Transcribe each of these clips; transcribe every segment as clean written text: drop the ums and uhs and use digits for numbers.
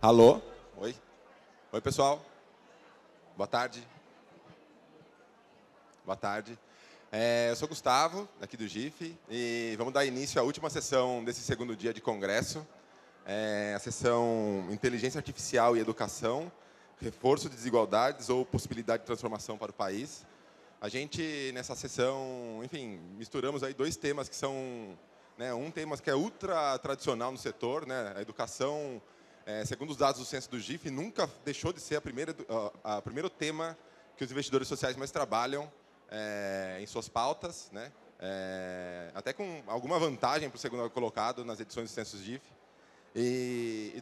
Alô? Oi? Oi, pessoal. Boa tarde. Boa tarde. Eu sou Gustavo, aqui do GIF, e vamos dar início à última sessão desse segundo dia de congresso, a sessão Inteligência Artificial e Educação, Reforço de Desigualdades ou Possibilidade de Transformação para o País. A gente, nessa sessão, enfim, misturamos aí dois temas que são, um tema que é ultra tradicional no setor, a educação, segundo os dados do censo do GIF, nunca deixou de ser a primeiro tema que os investidores sociais mais trabalham em suas pautas, até com alguma vantagem para o segundo colocado nas edições do censo GIF, e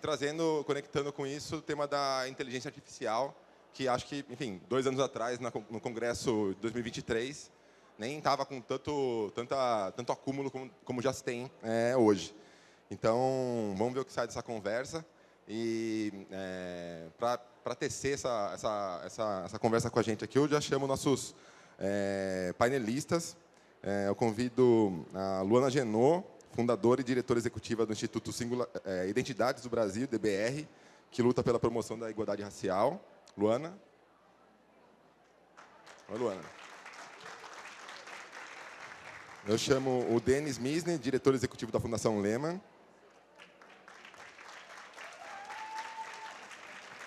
conectando com isso o tema da inteligência artificial, que acho que, enfim, 2 anos atrás, no Congresso de 2023, nem estava com tanto acúmulo como já se tem hoje. Então, vamos ver o que sai dessa conversa. E para tecer essa conversa com a gente aqui, eu já chamo nossos painelistas. Eu convido a Luana Genot, fundadora e diretora executiva do Instituto Identidades do Brasil, DBR, que luta pela promoção da igualdade racial. Luana. Oi, Luana. Eu chamo o Denis Misne, diretor executivo da Fundação Lehman.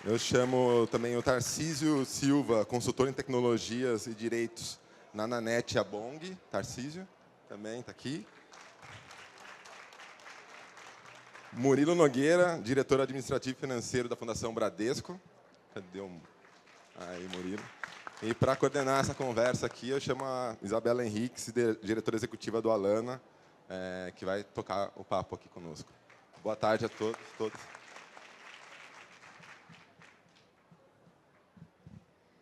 Eu chamo também o Tarcísio Silva, consultor em tecnologias e direitos na Nanete Abong. Tarcísio também está aqui. Murilo Nogueira, diretor administrativo e financeiro da Fundação Bradesco. Cadê o... Aí, Murilo. E para coordenar essa conversa aqui, eu chamo a Isabela Henriques, diretora executiva do Alana, que vai tocar o papo aqui conosco. Boa tarde a todos.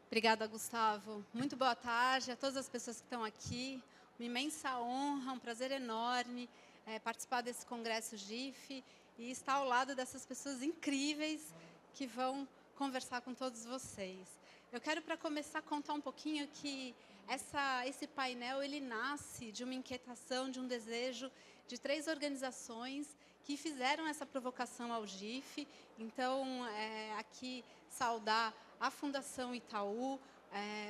Obrigada, Gustavo. Muito boa tarde a todas as pessoas que estão aqui. Uma imensa honra, um prazer enorme participar desse Congresso GIF e estar ao lado dessas pessoas incríveis que vão conversar com todos vocês. Eu quero, para começar, contar um pouquinho que esse painel ele nasce de uma inquietação, de um desejo de 3 organizações que fizeram essa provocação ao GIF. Então, aqui saudar a Fundação Itaú,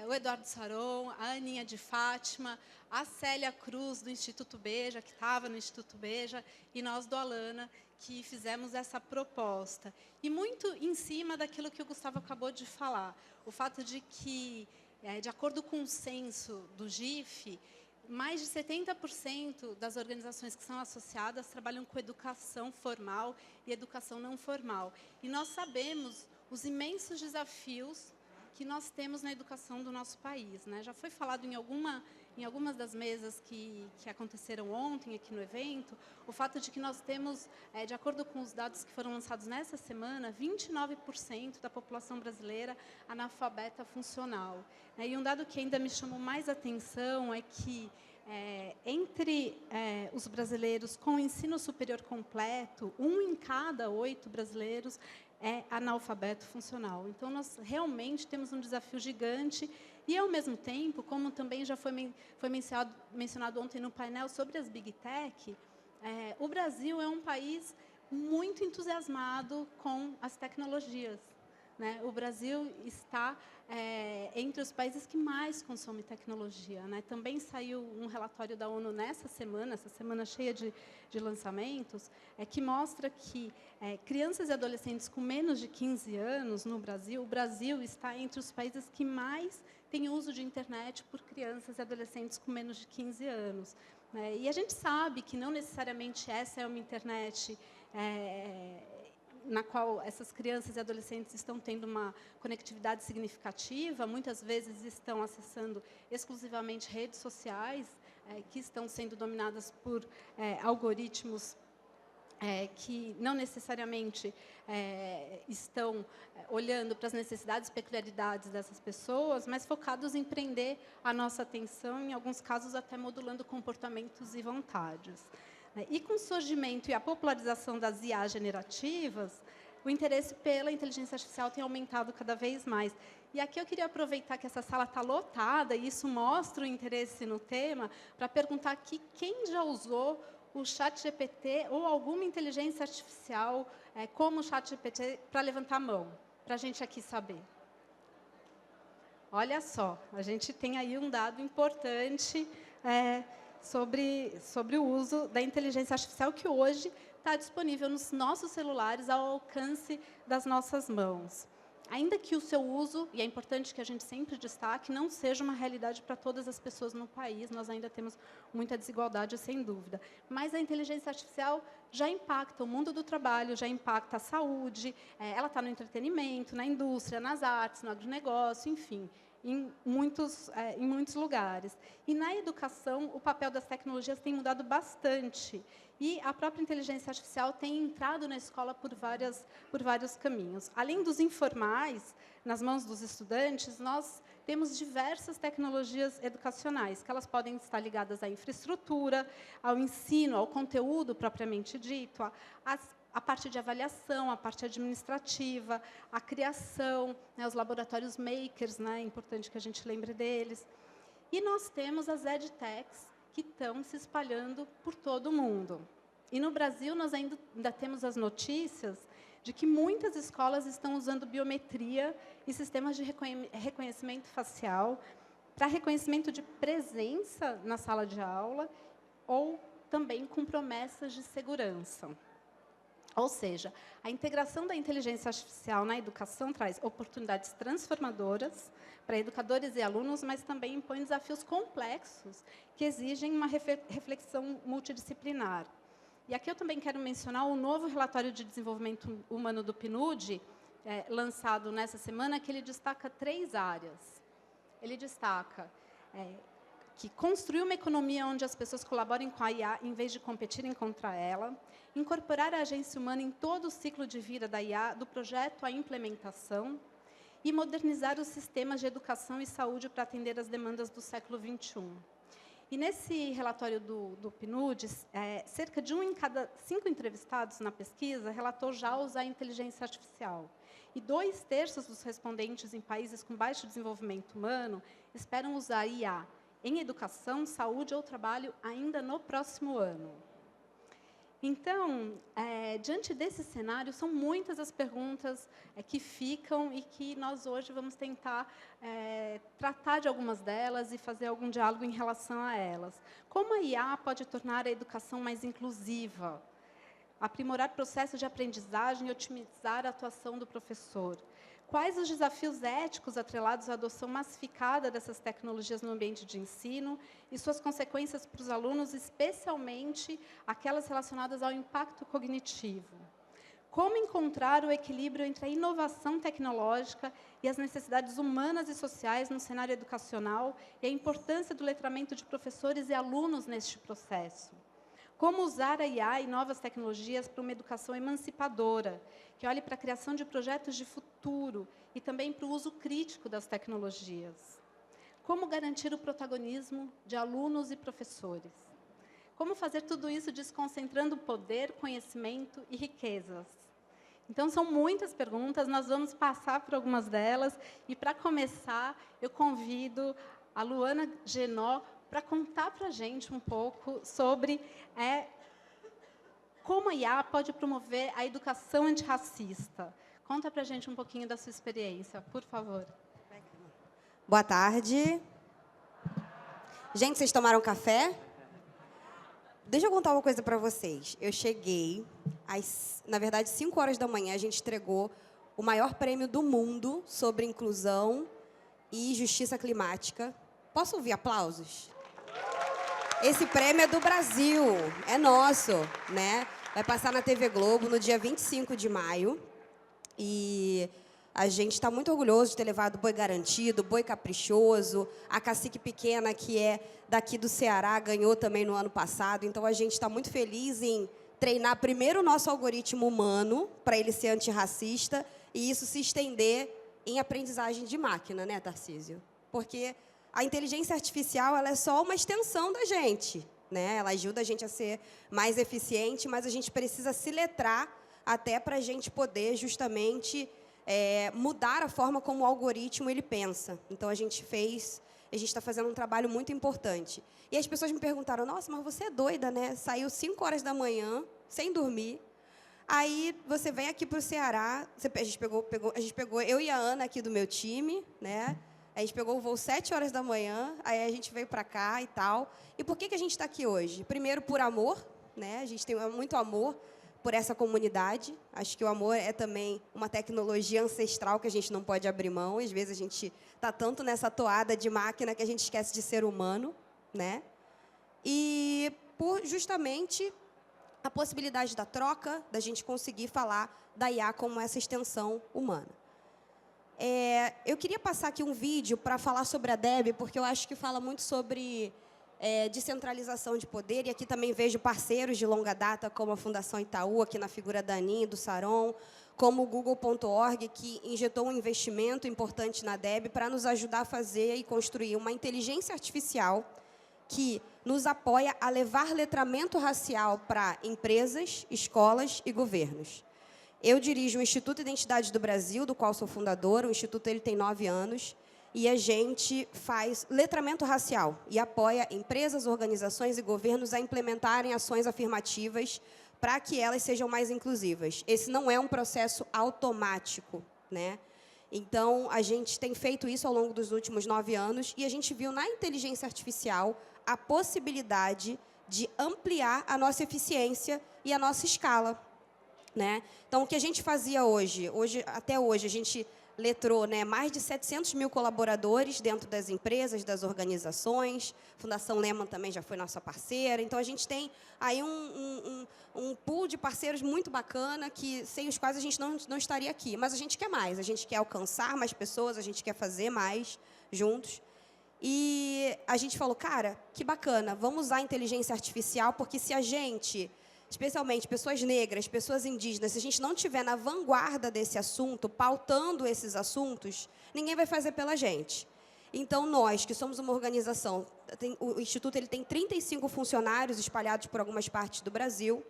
o Eduardo Saron, a Aninha de Fátima, a Célia Cruz, do Instituto Beja, que estava no Instituto Beja, e nós do Alana, que fizemos essa proposta. E muito em cima daquilo que o Gustavo acabou de falar, o fato de que, de acordo com o censo do GIF, mais de 70% das organizações que são associadas trabalham com educação formal e educação não formal. E nós sabemos os imensos desafios que nós temos na educação do nosso país. Já foi falado em algumas das mesas que aconteceram ontem aqui no evento, o fato de que nós temos, de acordo com os dados que foram lançados nessa semana, 29% da população brasileira analfabeta funcional. E um dado que ainda me chamou mais atenção é que, entre os brasileiros com ensino superior completo, 1 em cada 8 brasileiros é analfabeto funcional. Então, nós realmente temos um desafio gigante e, ao mesmo tempo, como também já foi mencionado ontem no painel sobre as Big Tech, o Brasil é um país muito entusiasmado com as tecnologias. O Brasil está entre os países que mais consomem tecnologia. Também saiu um relatório da ONU essa semana cheia de lançamentos, que mostra que crianças e adolescentes com menos de 15 anos no Brasil, o Brasil está entre os países que mais têm uso de internet por crianças e adolescentes com menos de 15 anos. E a gente sabe que não necessariamente essa é uma internet na qual essas crianças e adolescentes estão tendo uma conectividade significativa, muitas vezes estão acessando exclusivamente redes sociais, que estão sendo dominadas por algoritmos que não necessariamente estão olhando para as necessidades e peculiaridades dessas pessoas, mas focados em prender a nossa atenção, em alguns casos até modulando comportamentos e vontades. E com o surgimento e a popularização das IA generativas, o interesse pela inteligência artificial tem aumentado cada vez mais. E aqui eu queria aproveitar que essa sala está lotada, e isso mostra o interesse no tema, para perguntar aqui quem já usou o ChatGPT ou alguma inteligência artificial, como o ChatGPT, para levantar a mão, para a gente aqui saber? Olha só, a gente tem aí um dado importante sobre o uso da inteligência artificial, que hoje está disponível nos nossos celulares, ao alcance das nossas mãos. Ainda que o seu uso, e é importante que a gente sempre destaque, não seja uma realidade para todas as pessoas no país, nós ainda temos muita desigualdade, sem dúvida. Mas a inteligência artificial já impacta o mundo do trabalho, já impacta a saúde, ela está no entretenimento, na indústria, nas artes, no agronegócio, enfim, em muitos lugares. E na educação, o papel das tecnologias tem mudado bastante. E a própria inteligência artificial tem entrado na escola por vários caminhos. Além dos informais, nas mãos dos estudantes, nós temos diversas tecnologias educacionais, que elas podem estar ligadas à infraestrutura, ao ensino, ao conteúdo propriamente dito, a parte de avaliação, a parte administrativa, a criação, os laboratórios makers, é importante que a gente lembre deles. E nós temos as edtechs, que estão se espalhando por todo o mundo. E no Brasil, nós ainda temos as notícias de que muitas escolas estão usando biometria e sistemas de reconhecimento facial para reconhecimento de presença na sala de aula ou também com promessas de segurança. Ou seja, a integração da inteligência artificial na educação traz oportunidades transformadoras para educadores e alunos, mas também impõe desafios complexos que exigem uma reflexão multidisciplinar. E aqui eu também quero mencionar o novo relatório de desenvolvimento humano do PNUD, lançado nessa semana, que ele destaca 3 áreas. Ele destaca que construir uma economia onde as pessoas colaborem com a IA em vez de competirem contra ela, incorporar a agência humana em todo o ciclo de vida da IA, do projeto à implementação, e modernizar os sistemas de educação e saúde para atender às demandas do século XXI. E nesse relatório do PNUD, cerca de 1 em cada 5 entrevistados na pesquisa relatou já usar a inteligência artificial. E 2/3 dos respondentes em países com baixo desenvolvimento humano esperam usar a IA em educação, saúde ou trabalho ainda no próximo ano. Então, diante desse cenário, são muitas as perguntas que ficam e que nós hoje vamos tentar tratar de algumas delas e fazer algum diálogo em relação a elas. Como a IA pode tornar a educação mais inclusiva? Aprimorar processos de aprendizagem e otimizar a atuação do professor? Quais os desafios éticos atrelados à adoção massificada dessas tecnologias no ambiente de ensino e suas consequências para os alunos, especialmente aquelas relacionadas ao impacto cognitivo? Como encontrar o equilíbrio entre a inovação tecnológica e as necessidades humanas e sociais no cenário educacional e a importância do letramento de professores e alunos neste processo? Como usar a IA e novas tecnologias para uma educação emancipadora, que olhe para a criação de projetos de futuro e também para o uso crítico das tecnologias? Como garantir o protagonismo de alunos e professores? Como fazer tudo isso desconcentrando poder, conhecimento e riquezas? Então, são muitas perguntas, nós vamos passar por algumas delas. E, para começar, eu convido a Luana Genó para contar para a gente um pouco sobre como a IA pode promover a educação antirracista. Conta para a gente um pouquinho da sua experiência, por favor. Boa tarde. Gente, vocês tomaram café? Deixa eu contar uma coisa para vocês. Eu cheguei, na verdade, 5 horas da manhã, a gente entregou o maior prêmio do mundo sobre inclusão e justiça climática. Posso ouvir aplausos? Esse prêmio é do Brasil, é nosso, né? Vai passar na TV Globo no dia 25 de maio. E a gente está muito orgulhoso de ter levado o Boi Garantido, o Boi Caprichoso, a Cacique Pequena, que é daqui do Ceará, ganhou também no ano passado. Então, a gente está muito feliz em treinar primeiro o nosso algoritmo humano, para ele ser antirracista, e isso se estender em aprendizagem de máquina, né, Tarcísio? Porque a inteligência artificial ela é só uma extensão da gente, né? Ela ajuda a gente a ser mais eficiente, mas a gente precisa se letrar até para a gente poder, justamente, mudar a forma como o algoritmo ele pensa. Então, a gente fez a gente está fazendo um trabalho muito importante. E as pessoas me perguntaram, nossa, mas você é doida, né? Saiu 5 horas da manhã, sem dormir. Aí você vem aqui para o Ceará, a gente pegou eu e a Ana aqui do meu time, né? A gente pegou o voo 7 horas da manhã, aí a gente veio para cá e tal. E por que a gente está aqui hoje? Primeiro, por amor, né? A gente tem muito amor por essa comunidade. Acho que o amor é também uma tecnologia ancestral que a gente não pode abrir mão. Às vezes a gente está tanto nessa toada de máquina que a gente esquece de ser humano, né? E por justamente a possibilidade da troca, da gente conseguir falar da IA como essa extensão humana. Eu queria passar aqui um vídeo para falar sobre a DEB, porque eu acho que fala muito sobre descentralização de poder, e aqui também vejo parceiros de longa data, como a Fundação Itaú, aqui na figura da Aninha e do Saron, como o Google.org, que injetou um investimento importante na DEB para nos ajudar a fazer e construir uma inteligência artificial que nos apoia a levar letramento racial para empresas, escolas e governos. Eu dirijo o Instituto Identidade do Brasil, do qual sou fundadora. O Instituto ele tem 9 anos, e a gente faz letramento racial e apoia empresas, organizações e governos a implementarem ações afirmativas para que elas sejam mais inclusivas. Esse não é um processo automático, né? Então, a gente tem feito isso ao longo dos últimos 9 anos, e a gente viu na inteligência artificial a possibilidade de ampliar a nossa eficiência e a nossa escala, né? Então, o que a gente fazia até hoje, a gente letrou, né, mais de 700 mil colaboradores dentro das empresas, das organizações. Fundação Lehman também já foi nossa parceira. Então, a gente tem aí um pool de parceiros muito bacana, sem os quais a gente não estaria aqui. Mas a gente quer mais, a gente quer alcançar mais pessoas, a gente quer fazer mais juntos. E a gente falou, cara, que bacana, vamos usar a inteligência artificial, porque se a gente, especialmente pessoas negras, pessoas indígenas, se a gente não estiver na vanguarda desse assunto, pautando esses assuntos, ninguém vai fazer pela gente. Então, nós, que somos uma organização, o Instituto ele tem 35 funcionários espalhados por algumas partes do Brasil.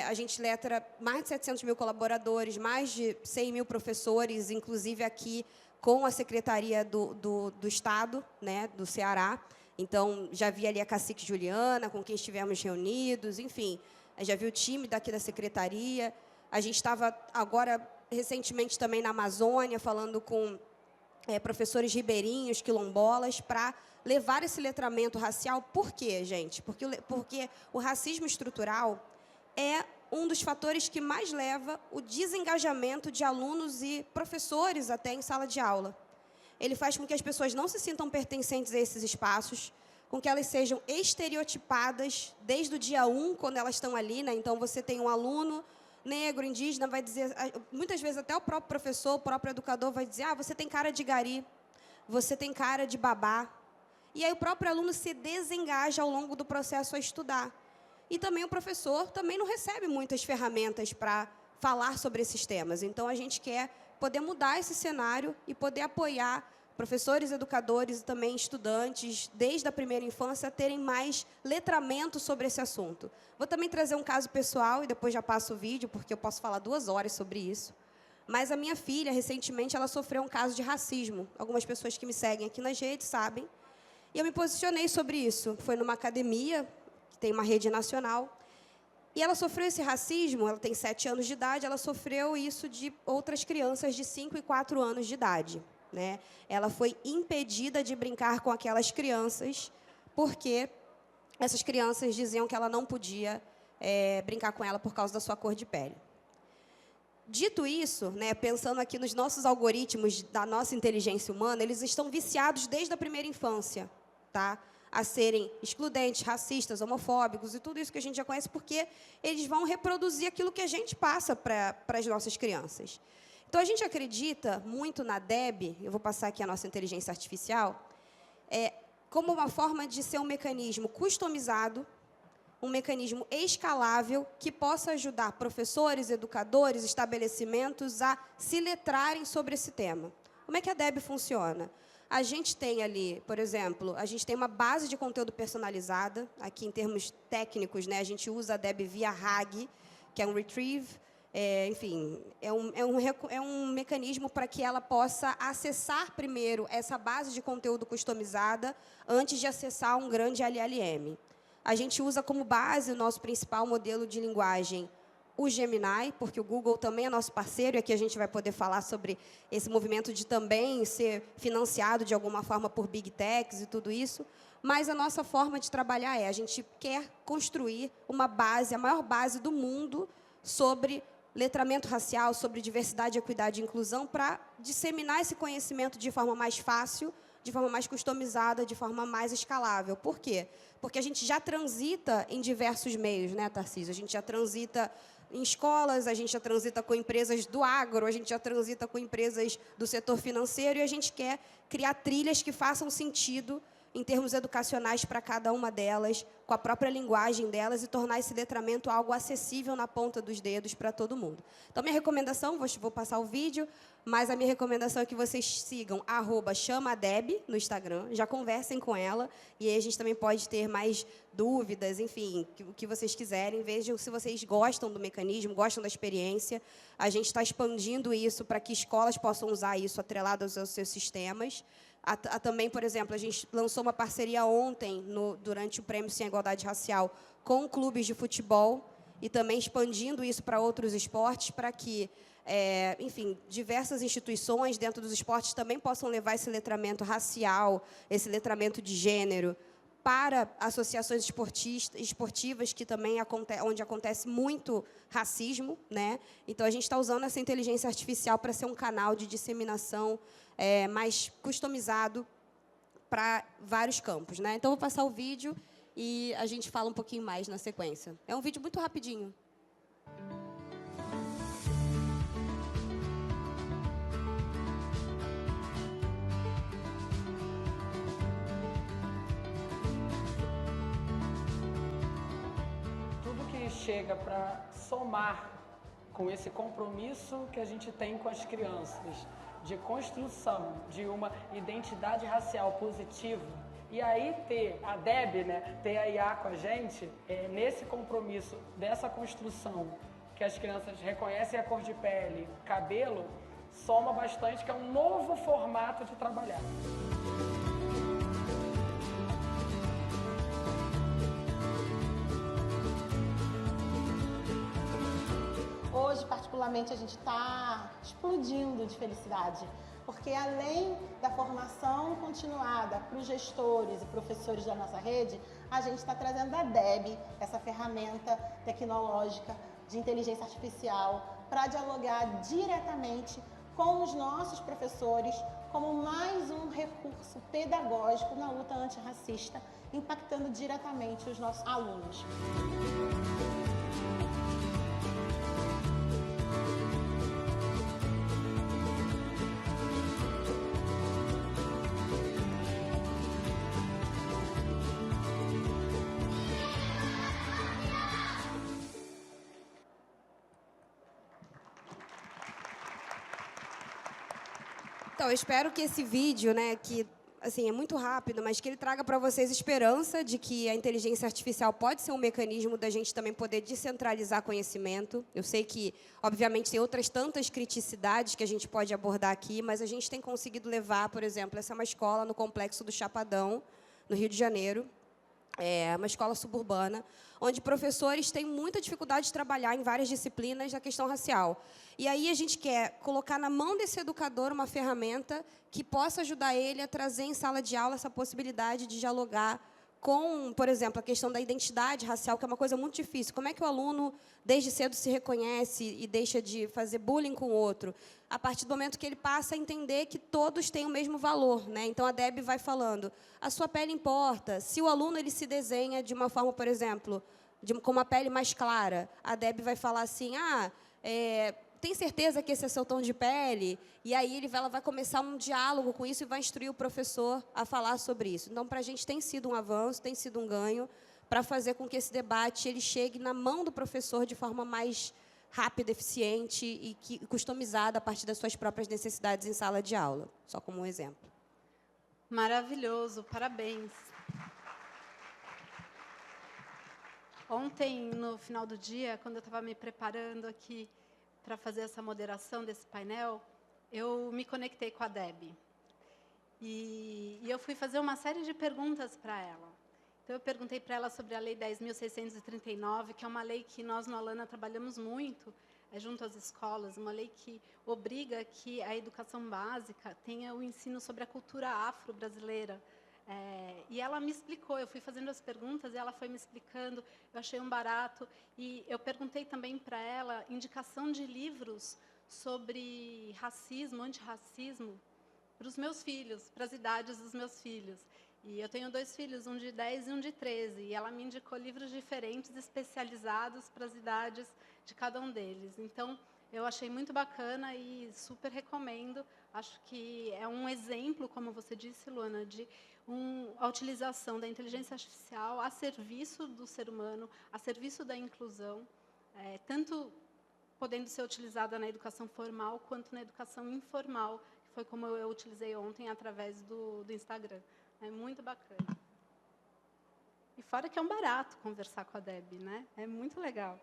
A gente letra mais de 700 mil colaboradores, mais de 100 mil professores, inclusive aqui com a Secretaria do Estado, né, do Ceará. Então, já vi ali a cacique Juliana, com quem estivemos reunidos, enfim, já vi o time daqui da Secretaria. A gente estava agora, recentemente, também na Amazônia, falando com professores ribeirinhos, quilombolas, para levar esse letramento racial. Por quê, gente? Porque o racismo estrutural é um dos fatores que mais leva o desengajamento de alunos e professores até em sala de aula. Ele faz com que as pessoas não se sintam pertencentes a esses espaços, com que elas sejam estereotipadas desde o dia 1, quando elas estão ali, né? Então, você tem um aluno negro, indígena, vai dizer, muitas vezes até o próprio professor, o próprio educador vai dizer, você tem cara de gari, você tem cara de babá. E aí o próprio aluno se desengaja ao longo do processo a estudar. E também o professor também não recebe muitas ferramentas para falar sobre esses temas. Então, a gente quer poder mudar esse cenário e poder apoiar professores, educadores e também estudantes, desde a primeira infância, a terem mais letramento sobre esse assunto. Vou também trazer um caso pessoal e depois já passo o vídeo, porque eu posso falar 2 horas sobre isso. Mas a minha filha, recentemente, ela sofreu um caso de racismo. Algumas pessoas que me seguem aqui nas redes sabem. E eu me posicionei sobre isso. Foi numa academia, que tem uma rede nacional. E ela sofreu esse racismo, ela tem 7 anos de idade, ela sofreu isso de outras crianças de 5 e 4 anos de idade, né? Ela foi impedida de brincar com aquelas crianças, porque essas crianças diziam que ela não podia brincar com ela por causa da sua cor de pele. Dito isso, né, pensando aqui nos nossos algoritmos da nossa inteligência humana, eles estão viciados desde a primeira infância, tá? A serem excludentes, racistas, homofóbicos e tudo isso que a gente já conhece, porque eles vão reproduzir aquilo que a gente passa para as nossas crianças. Então, a gente acredita muito na DEB, eu vou passar aqui a nossa inteligência artificial, como uma forma de ser um mecanismo customizado, um mecanismo escalável, que possa ajudar professores, educadores, estabelecimentos a se letrarem sobre esse tema. Como é que a DEB funciona? A gente tem ali, por exemplo, a gente tem uma base de conteúdo personalizada. Aqui, em termos técnicos, né, a gente usa a DEB via RAG, que é um Retrieve enfim, é um mecanismo para que ela possa acessar primeiro essa base de conteúdo customizada antes de acessar um grande LLM. A gente usa como base o nosso principal modelo de linguagem, o Gemini, porque o Google também é nosso parceiro, e aqui a gente vai poder falar sobre esse movimento de também ser financiado de alguma forma por Big Techs e tudo isso. Mas a nossa forma de trabalhar a gente quer construir uma base, a maior base do mundo sobre letramento racial, sobre diversidade, equidade e inclusão, para disseminar esse conhecimento de forma mais fácil, de forma mais customizada, de forma mais escalável. Por quê? Porque a gente já transita em diversos meios, né, Tarcísio? A gente já transita em escolas, a gente já transita com empresas do agro, a gente já transita com empresas do setor financeiro, e a gente quer criar trilhas que façam sentido em termos educacionais para cada uma delas, com a própria linguagem delas, e tornar esse letramento algo acessível na ponta dos dedos para todo mundo. Então, minha recomendação, vou passar o vídeo, mas a minha recomendação é que vocês sigam @chamadeb no Instagram, já conversem com ela, e aí a gente também pode ter mais dúvidas, enfim, o que vocês quiserem. Vejam se vocês gostam do mecanismo, gostam da experiência. A gente está expandindo isso para que escolas possam usar isso atrelado aos seus sistemas. Também, por exemplo, a gente lançou uma parceria ontem, durante o Prêmio Sem Igualdade Racial, com clubes de futebol, e também expandindo isso para outros esportes, para que, enfim, diversas instituições dentro dos esportes também possam levar esse letramento racial, esse letramento de gênero, para associações esportivas que também onde acontece muito racismo, né? Então, a gente está usando essa inteligência artificial para ser um canal de disseminação mais customizado para vários campos, né? Então, vou passar o vídeo e a gente fala um pouquinho mais na sequência. É um vídeo muito rapidinho. Tudo que chega para somar com esse compromisso que a gente tem com as crianças, de construção de uma identidade racial positiva, e aí ter a Deb, né, ter a IA com a gente, nesse compromisso dessa construção, que as crianças reconhecem a cor de pele, cabelo, soma bastante, que é um novo formato de trabalhar. Hoje, particularmente, a gente está explodindo de felicidade, porque além da formação continuada para os gestores e professores da nossa rede, a gente está trazendo a Deb, essa ferramenta tecnológica de inteligência artificial, para dialogar diretamente com os nossos professores, como mais um recurso pedagógico na luta antirracista, impactando diretamente os nossos alunos. Então, eu espero que esse vídeo, né, que assim, é muito rápido, mas que ele traga para vocês esperança de que a inteligência artificial pode ser um mecanismo da gente também poder descentralizar conhecimento. Eu sei que, obviamente, tem outras tantas criticidades que a gente pode abordar aqui, mas a gente tem conseguido levar, por exemplo, essa é uma escola no Complexo do Chapadão, no Rio de Janeiro, uma escola suburbana, onde professores têm muita dificuldade de trabalhar em várias disciplinas da questão racial. E aí a gente quer colocar na mão desse educador uma ferramenta que possa ajudar ele a trazer em sala de aula essa possibilidade de dialogar com, por exemplo, a questão da identidade racial, que é uma coisa muito difícil. Como é que o aluno, desde cedo, se reconhece e deixa de fazer bullying com o outro? A partir do momento que ele passa a entender que todos têm o mesmo valor, né? Então, a Deb vai falando, a sua pele importa. Se o aluno ele se desenha de uma forma, por exemplo, com uma pele mais clara, a Deb vai falar assim, tem certeza que esse é seu tom de pele? E aí ela vai começar um diálogo com isso e vai instruir o professor a falar sobre isso. Então, para a gente tem sido um avanço, tem sido um ganho, para fazer com que esse debate ele chegue na mão do professor de forma mais rápida, eficiente e customizada a partir das suas próprias necessidades em sala de aula. Só como um exemplo. Maravilhoso, parabéns. Ontem, no final do dia, quando eu estava me preparando aqui para fazer essa moderação desse painel, eu me conectei com a Deb. E eu fui fazer uma série de perguntas para ela. Então, eu perguntei para ela sobre a Lei 10.639, que é uma lei que nós, no Alana, trabalhamos muito, junto às escolas, uma lei que obriga que a educação básica tenha o ensino sobre a cultura afro-brasileira. E ela me explicou, eu fui fazendo as perguntas e ela foi me explicando, eu achei um barato. E eu perguntei também para ela indicação de livros sobre racismo, antirracismo, para os meus filhos, para as idades dos meus filhos. E eu tenho 2 filhos, um de 10 e um de 13. E ela me indicou livros diferentes, especializados para as idades de cada um deles. Então, eu achei muito bacana e super recomendo. Acho que é um exemplo, como você disse, Luana, de a utilização da inteligência artificial a serviço do ser humano, a serviço da inclusão, tanto podendo ser utilizada na educação formal quanto na educação informal, que foi como eu utilizei ontem através do Instagram. É muito bacana. E fora que é um barato conversar com a Deb, né? É muito legal.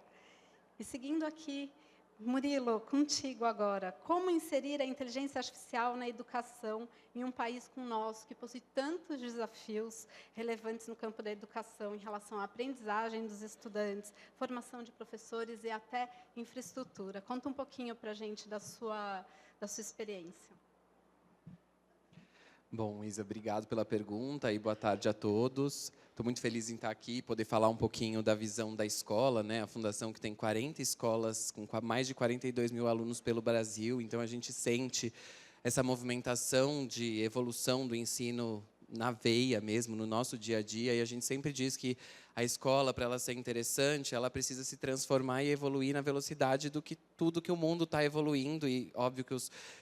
E seguindo aqui, Murilo, contigo agora. Como inserir a inteligência artificial na educação em um país como o nosso, que possui tantos desafios relevantes no campo da educação em relação à aprendizagem dos estudantes, formação de professores e até infraestrutura? Conta um pouquinho para a gente da sua experiência. Bom, Isa, obrigado pela pergunta e boa tarde a todos. Estou muito feliz em estar aqui e poder falar um pouquinho da visão da escola, né? A fundação que tem 40 escolas com mais de 42 mil alunos pelo Brasil. Então, a gente sente essa movimentação de evolução do ensino na veia mesmo, no nosso dia a dia. E a gente sempre diz que a escola, para ela ser interessante, ela precisa se transformar e evoluir na velocidade do que tudo que o mundo está evoluindo. E óbvio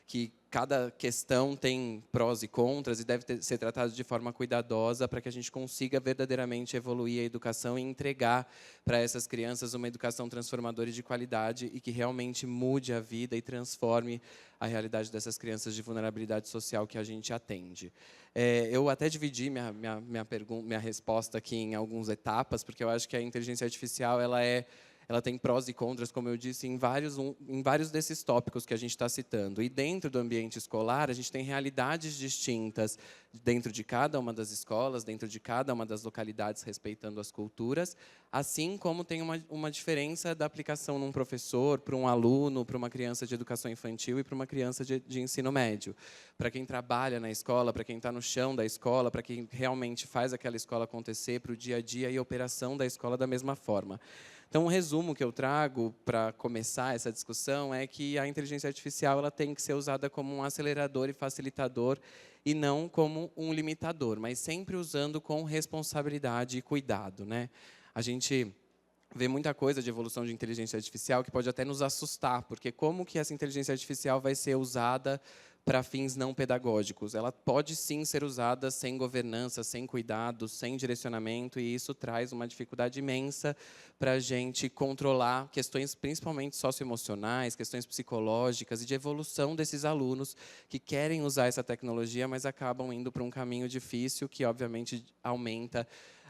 que cada questão tem prós e contras e deve ser tratado de forma cuidadosa para que a gente consiga verdadeiramente evoluir a educação e entregar para essas crianças uma educação transformadora e de qualidade e que realmente mude a vida e transforme a realidade dessas crianças de vulnerabilidade social que a gente atende. Eu até dividi minha resposta aqui em algumas etapas, porque eu acho que a inteligência artificial ela tem prós e contras, como eu disse, em vários desses tópicos que a gente está citando. E dentro do ambiente escolar, a gente tem realidades distintas dentro de cada uma das escolas, dentro de cada uma das localidades, respeitando as culturas, assim como tem uma diferença da aplicação num professor, para um aluno, para uma criança de educação infantil e para uma criança de ensino médio. Para quem trabalha na escola, para quem está no chão da escola, para quem realmente faz aquela escola acontecer, para o dia a dia e operação da escola da mesma forma. Então, um resumo que eu trago para começar essa discussão é que a inteligência artificial ela tem que ser usada como um acelerador e facilitador e não como um limitador, mas sempre usando com responsabilidade e cuidado, né? A gente vê muita coisa de evolução de inteligência artificial que pode até nos assustar, porque como que essa inteligência artificial vai ser usada para fins não pedagógicos? Ela pode sim ser usada sem governança, sem cuidado, sem direcionamento, e isso traz uma dificuldade imensa para a gente controlar questões principalmente socioemocionais, questões psicológicas e de evolução desses alunos que querem usar essa tecnologia, mas acabam indo para um caminho difícil que, obviamente, aumenta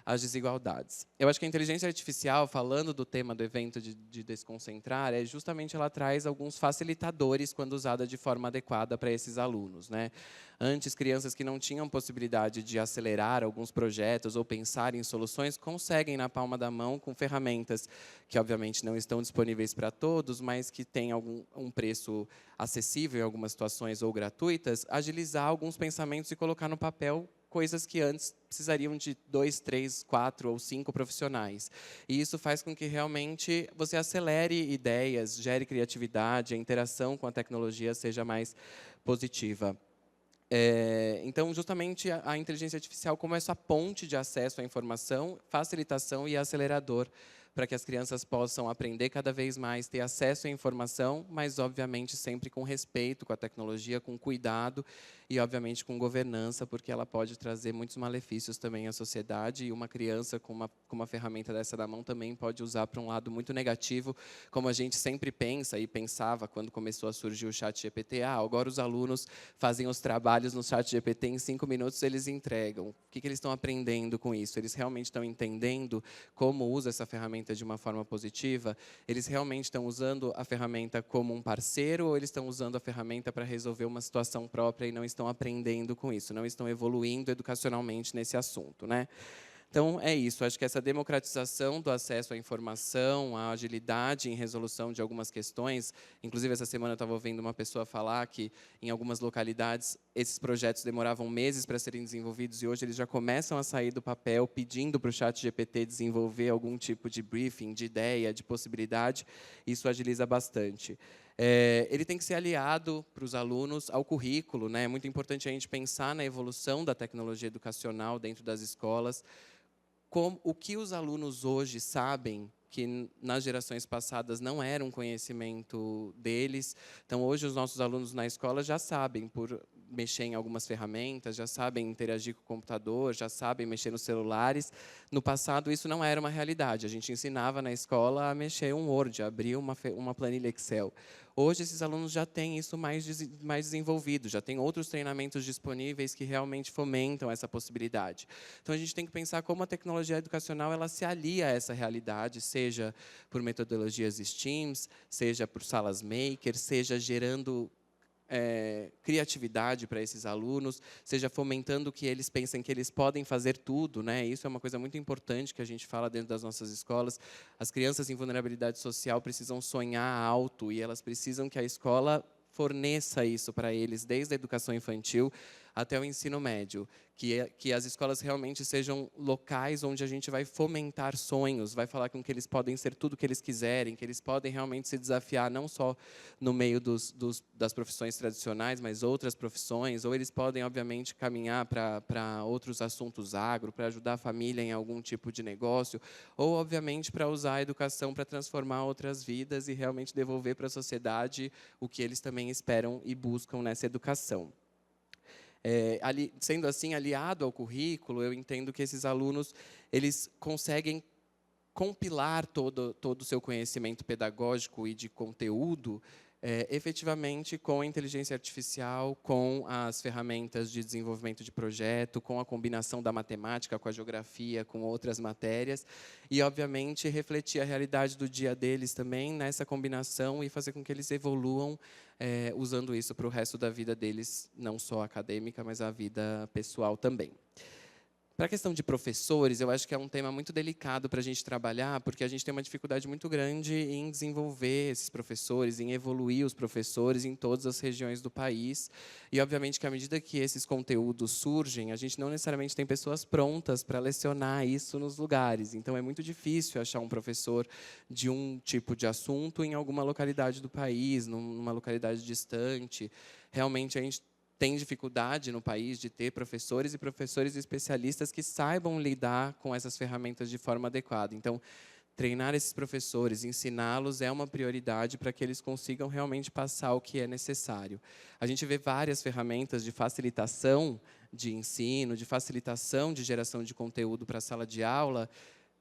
as desigualdades. Eu acho que a inteligência artificial, falando do tema do evento de desconcentrar, justamente ela traz alguns facilitadores quando usada de forma adequada para esses alunos, né? Antes, crianças que não tinham possibilidade de acelerar alguns projetos ou pensar em soluções, conseguem na palma da mão, com ferramentas que, obviamente, não estão disponíveis para todos, mas que têm um preço acessível em algumas situações ou gratuitas, agilizar alguns pensamentos e colocar no papel coisas que antes precisariam de 2, 3, 4 ou 5 profissionais. E isso faz com que realmente você acelere ideias, gere criatividade, a interação com a tecnologia seja mais positiva. Então, justamente, a inteligência artificial como essa ponte de acesso à informação, facilitação e acelerador para que as crianças possam aprender cada vez mais, ter acesso à informação, mas, obviamente, sempre com respeito com a tecnologia, com cuidado e, obviamente, com governança, porque ela pode trazer muitos malefícios também à sociedade, e uma criança com uma ferramenta dessa na mão também pode usar para um lado muito negativo, como a gente sempre pensa e pensava quando começou a surgir o ChatGPT. Agora os alunos fazem os trabalhos no ChatGPT em 5 minutos, eles entregam. O que eles estão aprendendo com isso? Eles realmente estão entendendo como usa essa ferramenta ferramenta de uma forma positiva, eles realmente estão usando a ferramenta como um parceiro ou eles estão usando a ferramenta para resolver uma situação própria e não estão aprendendo com isso, não estão evoluindo educacionalmente nesse assunto, né? Então, é isso. Acho que essa democratização do acesso à informação, a agilidade em resolução de algumas questões. Inclusive, essa semana eu estava ouvindo uma pessoa falar que, em algumas localidades, esses projetos demoravam meses para serem desenvolvidos e hoje eles já começam a sair do papel pedindo para o ChatGPT desenvolver algum tipo de briefing, de ideia, de possibilidade. Isso agiliza bastante. Ele tem que ser aliado para os alunos ao currículo, né? É muito importante a gente pensar na evolução da tecnologia educacional dentro das escolas. O que os alunos hoje sabem que nas gerações passadas não era um conhecimento deles. Então, hoje, os nossos alunos na escola já sabem, por mexer em algumas ferramentas, já sabem interagir com o computador, já sabem mexer nos celulares. No passado, isso não era uma realidade. A gente ensinava na escola a mexer um Word, a abrir uma planilha Excel. Hoje, esses alunos já têm isso mais desenvolvido, já tem outros treinamentos disponíveis que realmente fomentam essa possibilidade. Então, a gente tem que pensar como a tecnologia educacional ela se alia a essa realidade, seja por metodologias STEAMs, seja por salas maker, seja gerando criatividade para esses alunos, seja fomentando que eles pensem que eles podem fazer tudo, né? Isso é uma coisa muito importante que a gente fala dentro das nossas escolas. As crianças em vulnerabilidade social precisam sonhar alto e elas precisam que a escola forneça isso para eles, desde a educação infantil até o ensino médio, que as escolas realmente sejam locais onde a gente vai fomentar sonhos, vai falar com que eles podem ser tudo o que eles quiserem, que eles podem realmente se desafiar, não só no meio das profissões tradicionais, mas outras profissões, ou eles podem, obviamente, caminhar para outros assuntos agro, para ajudar a família em algum tipo de negócio, ou, obviamente, para usar a educação para transformar outras vidas e realmente devolver para a sociedade o que eles também esperam e buscam nessa educação. Sendo assim, aliado ao currículo, eu entendo que esses alunos eles conseguem compilar todo o seu conhecimento pedagógico e de conteúdo efetivamente com a inteligência artificial, com as ferramentas de desenvolvimento de projeto, com a combinação da matemática com a geografia, com outras matérias, e, obviamente, refletir a realidade do dia deles também nessa combinação e fazer com que eles evoluam usando isso para o resto da vida deles, não só acadêmica, mas a vida pessoal também. Para a questão de professores, eu acho que é um tema muito delicado para a gente trabalhar, porque a gente tem uma dificuldade muito grande em desenvolver esses professores, em evoluir os professores em todas as regiões do país. E, obviamente, que à medida que esses conteúdos surgem, a gente não necessariamente tem pessoas prontas para lecionar isso nos lugares. Então, é muito difícil achar um professor de um tipo de assunto em alguma localidade do país, numa localidade distante. Realmente, a gente tem dificuldade no país de ter professores e professores especialistas que saibam lidar com essas ferramentas de forma adequada. Então, treinar esses professores, ensiná-los é uma prioridade para que eles consigam realmente passar o que é necessário. A gente vê várias ferramentas de facilitação de ensino, de facilitação de geração de conteúdo para a sala de aula,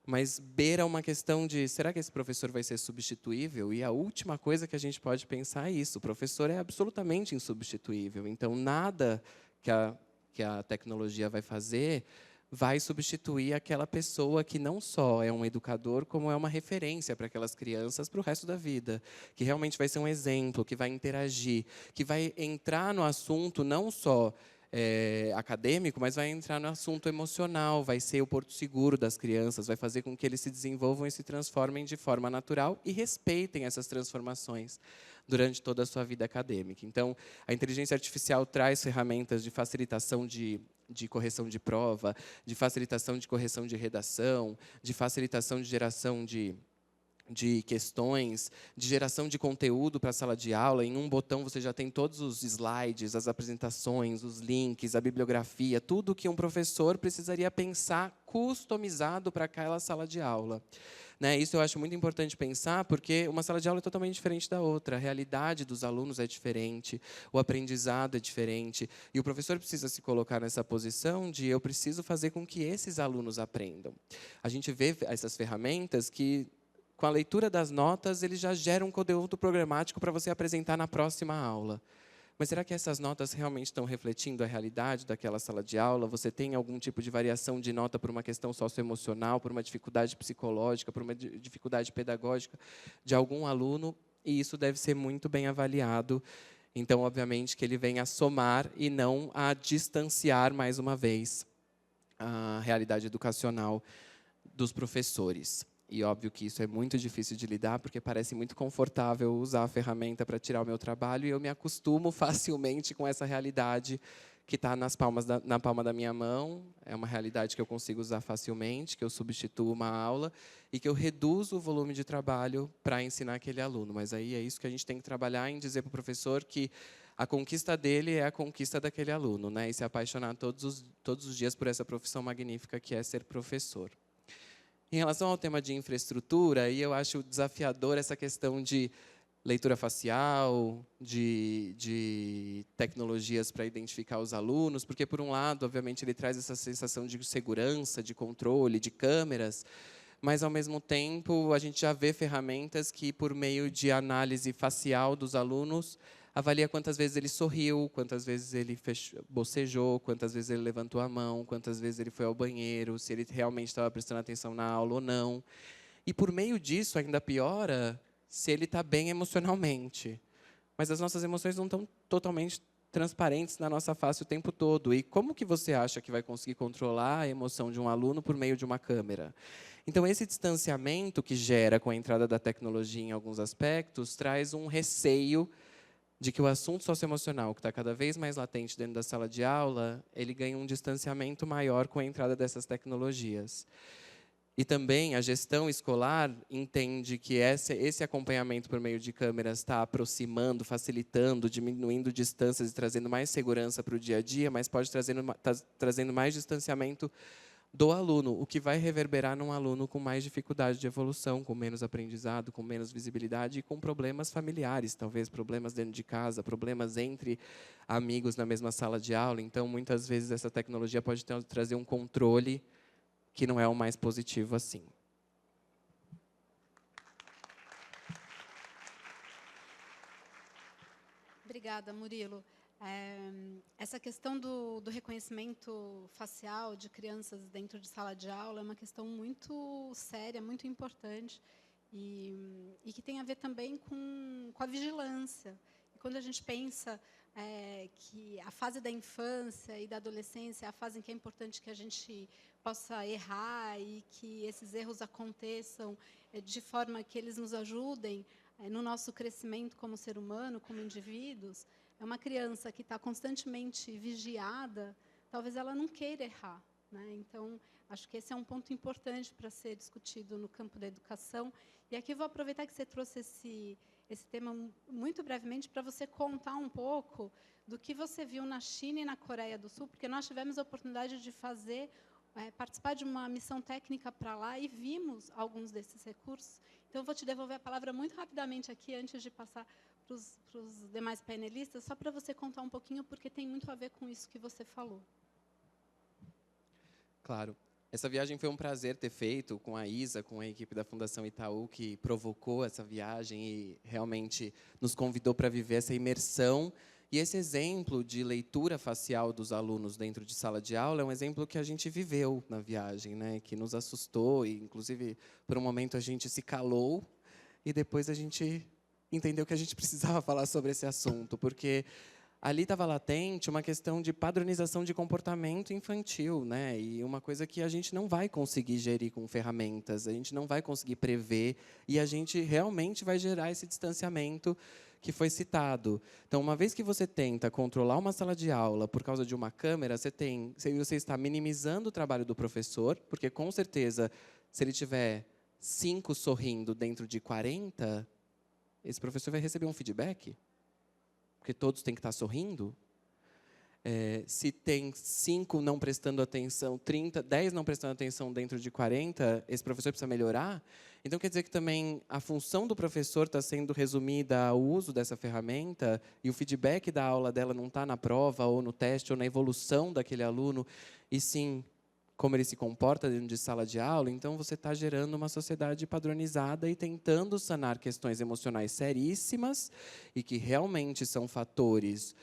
mas beira uma questão de, será que esse professor vai ser substituível? E a última coisa que a gente pode pensar é isso, o professor é absolutamente insubstituível. Então, nada que a tecnologia vai fazer vai substituir aquela pessoa que não só é um educador, como é uma referência para aquelas crianças para o resto da vida, que realmente vai ser um exemplo, que vai interagir, que vai entrar no assunto não só acadêmico, mas vai entrar no assunto emocional, vai ser o porto seguro das crianças, vai fazer com que eles se desenvolvam e se transformem de forma natural e respeitem essas transformações durante toda a sua vida acadêmica. Então, a inteligência artificial traz ferramentas de facilitação de correção de prova, de facilitação de correção de redação, de facilitação de geração de questões, de geração de conteúdo para a sala de aula. Em um botão você já tem todos os slides, as apresentações, os links, a bibliografia, tudo que um professor precisaria pensar customizado para aquela sala de aula. Né? Isso eu acho muito importante pensar, porque uma sala de aula é totalmente diferente da outra. A realidade dos alunos é diferente, o aprendizado é diferente, e o professor precisa se colocar nessa posição de eu preciso fazer com que esses alunos aprendam. A gente vê essas ferramentas que, com a leitura das notas, ele já gera um conteúdo programático para você apresentar na próxima aula. Mas será que essas notas realmente estão refletindo a realidade daquela sala de aula? Você tem algum tipo de variação de nota por uma questão socioemocional, por uma dificuldade psicológica, por uma dificuldade pedagógica de algum aluno? E isso deve ser muito bem avaliado. Então, obviamente, que ele venha a somar e não a distanciar, mais uma vez, a realidade educacional dos professores. E óbvio que isso é muito difícil de lidar, porque parece muito confortável usar a ferramenta para tirar o meu trabalho, e eu me acostumo facilmente com essa realidade que está na palma da minha mão. É uma realidade que eu consigo usar facilmente, que eu substituo uma aula e que eu reduzo o volume de trabalho para ensinar aquele aluno. Mas aí é isso que a gente tem que trabalhar, em dizer para o professor que a conquista dele é a conquista daquele aluno, né? E se apaixonar todos os dias por essa profissão magnífica que é ser professor. Em relação ao tema de infraestrutura, aí eu acho desafiador essa questão de leitura facial, de tecnologias para identificar os alunos, porque, por um lado, obviamente, ele traz essa sensação de segurança, de controle, de câmeras, mas, ao mesmo tempo, a gente já vê ferramentas que, por meio de análise facial dos alunos, avalia quantas vezes ele sorriu, quantas vezes ele bocejou, quantas vezes ele levantou a mão, quantas vezes ele foi ao banheiro, se ele realmente estava prestando atenção na aula ou não. E, por meio disso, ainda piora se ele está bem emocionalmente. Mas as nossas emoções não estão totalmente transparentes na nossa face o tempo todo. E como que você acha que vai conseguir controlar a emoção de um aluno por meio de uma câmera? Então, esse distanciamento que gera com a entrada da tecnologia em alguns aspectos traz um receio de que o assunto socioemocional, que está cada vez mais latente dentro da sala de aula, ele ganha um distanciamento maior com a entrada dessas tecnologias. E também a gestão escolar entende que esse acompanhamento por meio de câmeras está aproximando, facilitando, diminuindo distâncias e trazendo mais segurança para o dia a dia, mas pode trazendo mais distanciamento do aluno, o que vai reverberar num aluno com mais dificuldade de evolução, com menos aprendizado, com menos visibilidade e com problemas familiares, talvez problemas dentro de casa, problemas entre amigos na mesma sala de aula. Então, muitas vezes, essa tecnologia pode trazer um controle que não é o mais positivo assim. Obrigada, Murilo. Essa questão do reconhecimento facial de crianças dentro de sala de aula é uma questão muito séria, muito importante, e que tem a ver também com a vigilância. E quando a gente pensa que a fase da infância e da adolescência é a fase em que é importante que a gente possa errar e que esses erros aconteçam de forma que eles nos ajudem no nosso crescimento como ser humano, como indivíduos, é uma criança que está constantemente vigiada, talvez ela não queira errar, né? Então, acho que esse é um ponto importante para ser discutido no campo da educação. E aqui eu vou aproveitar que você trouxe esse tema muito brevemente para você contar um pouco do que você viu na China e na Coreia do Sul, porque nós tivemos a oportunidade de participar de uma missão técnica para lá e vimos alguns desses recursos. Então, eu vou te devolver a palavra muito rapidamente aqui, antes de passar para os demais painelistas, só para você contar um pouquinho, porque tem muito a ver com isso que você falou. Claro. Essa viagem foi um prazer ter feito com a Isa, com a equipe da Fundação Itaú, que provocou essa viagem e realmente nos convidou para viver essa imersão. E esse exemplo de leitura facial dos alunos dentro de sala de aula é um exemplo que a gente viveu na viagem, né? Que nos assustou e, inclusive, por um momento a gente se calou e depois a gente entendeu que a gente precisava falar sobre esse assunto, porque ali estava latente uma questão de padronização de comportamento infantil, né? E uma coisa que a gente não vai conseguir gerir com ferramentas, a gente não vai conseguir prever, e a gente realmente vai gerar esse distanciamento que foi citado. Então, uma vez que você tenta controlar uma sala de aula por causa de uma câmera, você está minimizando o trabalho do professor, porque, com certeza, se ele tiver 5 sorrindo dentro de 40, esse professor vai receber um feedback, porque todos têm que estar sorrindo. Se tem 5 não prestando atenção, 10 não prestando atenção dentro de 40, esse professor precisa melhorar. Então, quer dizer que também a função do professor está sendo resumida ao uso dessa ferramenta e o feedback da aula dela não está na prova, ou no teste, ou na evolução daquele aluno, e sim como ele se comporta dentro de sala de aula, então você está gerando uma sociedade padronizada e tentando sanar questões emocionais seríssimas e que realmente são fatores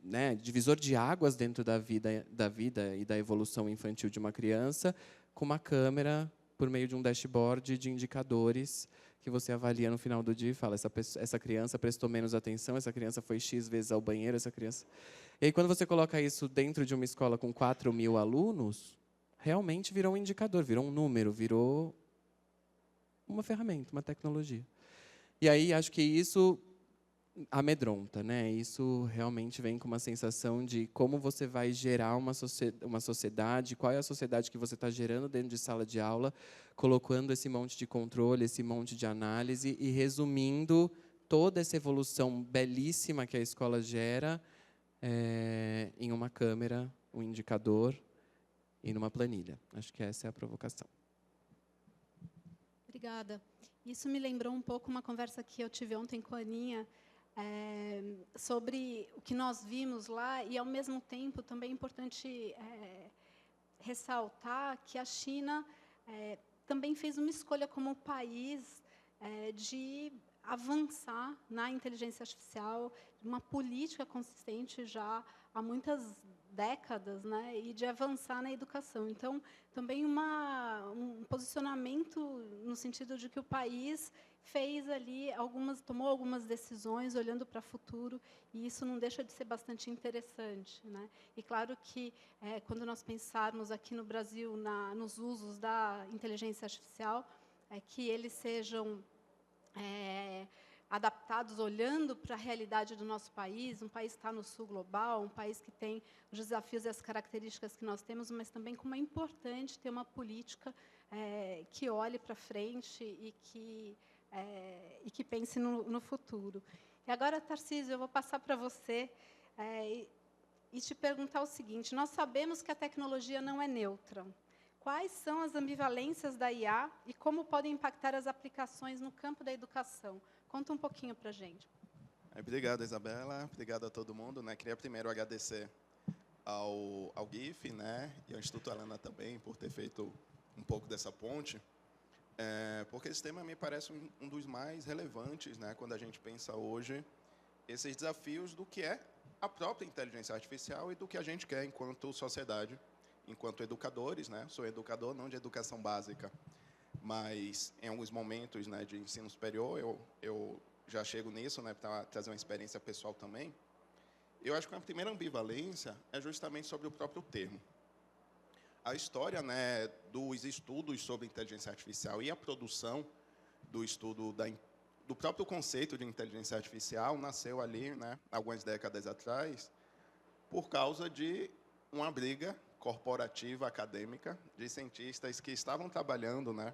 né, divisor de águas dentro da vida e da evolução infantil de uma criança, com uma câmera por meio de um dashboard de indicadores que você avalia no final do dia e fala, essa criança prestou menos atenção, essa criança foi X vezes ao banheiro, essa criança... E aí, quando você coloca isso dentro de uma escola com 4.000 alunos, realmente virou um indicador, virou um número, virou uma ferramenta, uma tecnologia. E aí, acho que isso amedronta, né? Isso realmente vem com uma sensação de como você vai gerar uma sociedade, qual é a sociedade que você está gerando dentro de sala de aula, colocando esse monte de controle, esse monte de análise e resumindo toda essa evolução belíssima que a escola gera em uma câmera, um indicador e numa planilha. Acho que essa é a provocação. Obrigada. Isso me lembrou um pouco uma conversa que eu tive ontem com a Aninha, sobre o que nós vimos lá, e, ao mesmo tempo, também é importante ressaltar que a China também fez uma escolha como país de avançar na inteligência artificial, uma política consistente já há muitas décadas, né, e de avançar na educação. Então, também um posicionamento no sentido de que o país fez ali tomou algumas decisões olhando para o futuro, e isso não deixa de ser bastante interessante, né? E claro que quando nós pensarmos aqui no Brasil nos usos da inteligência artificial, que eles sejam adaptados olhando para a realidade do nosso país, um país que está no sul global, um país que tem os desafios e as características que nós temos, mas também como é importante ter uma política que olhe para frente e que pense no futuro. E agora, Tarcísio, eu vou passar para você e te perguntar o seguinte: nós sabemos que a tecnologia não é neutra. Quais são as ambivalências da IA e como podem impactar as aplicações no campo da educação? Conta um pouquinho para a gente. Obrigado, Isabela. Obrigado a todo mundo, né? Queria primeiro agradecer ao GIF, né, e ao Instituto Alana também por ter feito um pouco dessa ponte, porque esse tema me parece um dos mais relevantes, né, quando a gente pensa hoje esses desafios do que é a própria inteligência artificial e do que a gente quer enquanto sociedade, enquanto educadores, né? Sou educador não de educação básica, mas em alguns momentos, né, de ensino superior eu já chego nisso, né, para trazer uma experiência pessoal também. Eu acho que a primeira ambivalência é justamente sobre o próprio termo. A história, né, dos estudos sobre inteligência artificial e a produção do estudo do próprio conceito de inteligência artificial nasceu ali, né, algumas décadas atrás, por causa de uma briga corporativa acadêmica de cientistas que estavam trabalhando, né,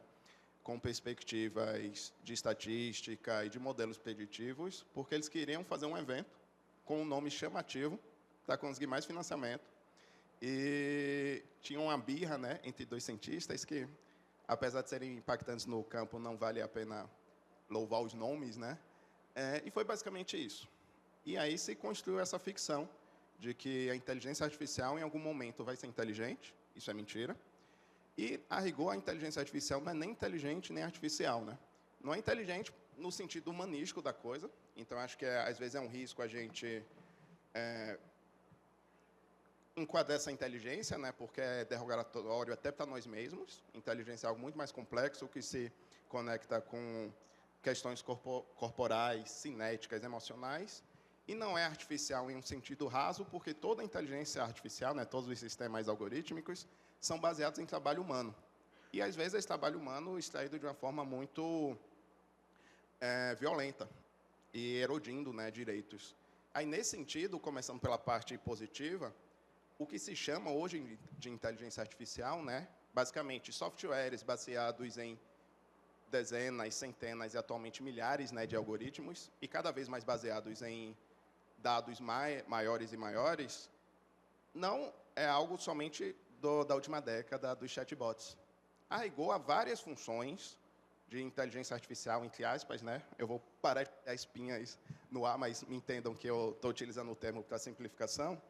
com perspectivas de estatística e de modelos preditivos, porque eles queriam fazer um evento com um nome chamativo para conseguir mais financiamento. E tinha uma birra, né, entre dois cientistas que, apesar de serem impactantes no campo, não vale a pena louvar os nomes, né? E foi basicamente isso. E aí se construiu essa ficção de que a inteligência artificial, em algum momento, vai ser inteligente. Isso é mentira. E, a rigor, a inteligência artificial não é nem inteligente nem artificial, né? Não é inteligente no sentido humanístico da coisa. Então, acho que, às vezes, é um risco a gente enquadrar essa inteligência, né? Porque é derrogatório até para nós mesmos. Inteligência é algo muito mais complexo que se conecta com questões corporais, cinéticas, emocionais. E não é artificial em um sentido raso, porque toda a inteligência artificial, né, todos os sistemas algorítmicos, são baseados em trabalho humano. E, às vezes, esse trabalho humano extraído de uma forma muito violenta e erodindo, né, direitos. Aí, nesse sentido, começando pela parte positiva, o que se chama hoje de inteligência artificial, né, basicamente, softwares baseados em dezenas, centenas e, atualmente, milhares, né, de algoritmos, e cada vez mais baseados em dados maiores e maiores, não é algo somente da última década dos chatbots. A rigor, há várias funções de inteligência artificial, entre aspas, né? Eu vou parar de dar espinhas no ar, mas me entendam que eu estou utilizando o termo para simplificação,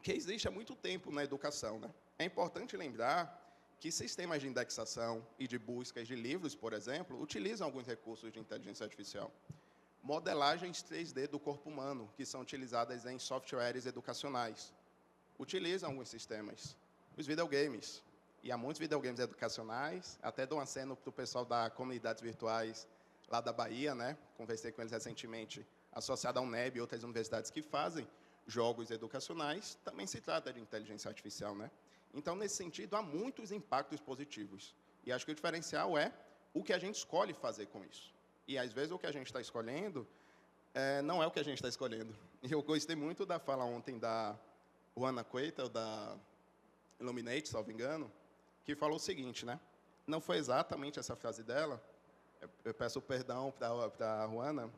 que existe há muito tempo na educação, né? É importante lembrar que sistemas de indexação e de buscas de livros, por exemplo, utilizam alguns recursos de inteligência artificial. Modelagens 3D do corpo humano, que são utilizadas em softwares educacionais, utilizam alguns sistemas. Os videogames, e há muitos videogames educacionais, até dou um aceno para o pessoal da comunidades virtuais lá da Bahia, né? Conversei com eles recentemente, associado à UNEB e outras universidades que fazem jogos educacionais, também se trata de inteligência artificial, né? Então, nesse sentido, há muitos impactos positivos. E acho que o diferencial é o que a gente escolhe fazer com isso. E, às vezes, o que a gente está escolhendo não é o que a gente está escolhendo. E eu gostei muito da fala ontem da Juana Coita, da Illuminate, salvo engano, que falou o seguinte, né? Não foi exatamente essa frase dela, eu peço perdão para a Juana,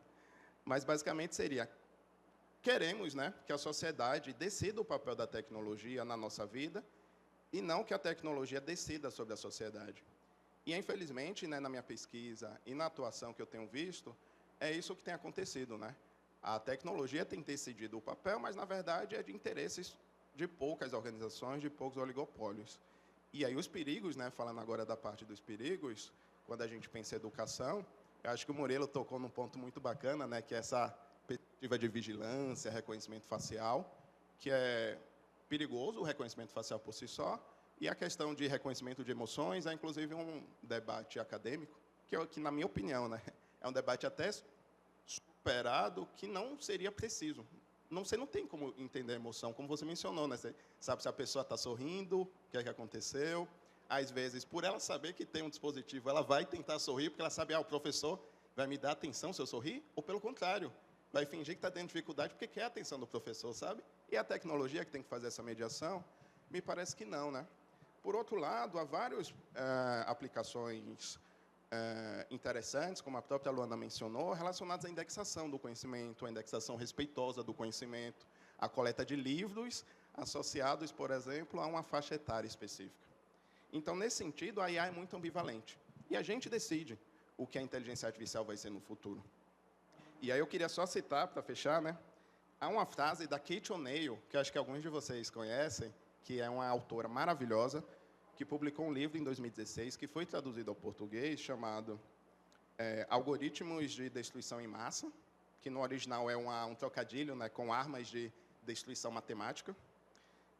mas, basicamente, seria: queremos, né, que a sociedade decida o papel da tecnologia na nossa vida e não que a tecnologia decida sobre a sociedade. E, infelizmente, né, na minha pesquisa e na atuação que eu tenho visto, é isso que tem acontecido, né? A tecnologia tem decidido o papel, mas, na verdade, é de interesses de poucas organizações, de poucos oligopólios. E aí os perigos, né, falando agora da parte dos perigos, quando a gente pensa em educação, eu acho que o Murilo tocou num ponto muito bacana, né, que é essa perspectiva de vigilância, reconhecimento facial, que é perigoso o reconhecimento facial por si só, e a questão de reconhecimento de emoções é, inclusive, um debate acadêmico, que na minha opinião, né, é um debate até superado, que não seria preciso. Você não tem como entender a emoção, como você mencionou, né? Você sabe se a pessoa está sorrindo, o que é que aconteceu. Às vezes, por ela saber que tem um dispositivo, ela vai tentar sorrir, porque ela sabe, o professor vai me dar atenção se eu sorrir, ou pelo contrário, vai fingir que está tendo dificuldade porque quer a atenção do professor, sabe? E a tecnologia que tem que fazer essa mediação, me parece que não, né? Por outro lado, há várias aplicações interessantes, como a própria Luana mencionou, relacionadas à indexação do conhecimento, à indexação respeitosa do conhecimento, à coleta de livros associados, por exemplo, a uma faixa etária específica. Então, nesse sentido, a IA é muito ambivalente. E a gente decide o que a inteligência artificial vai ser no futuro. E aí eu queria só citar, para fechar, né? Há uma frase da Kate O'Neill, que acho que alguns de vocês conhecem, que é uma autora maravilhosa, que publicou um livro em 2016, que foi traduzido ao português, chamado Algoritmos de Destruição em Massa, que no original é um trocadilho, né, com armas de destruição matemática,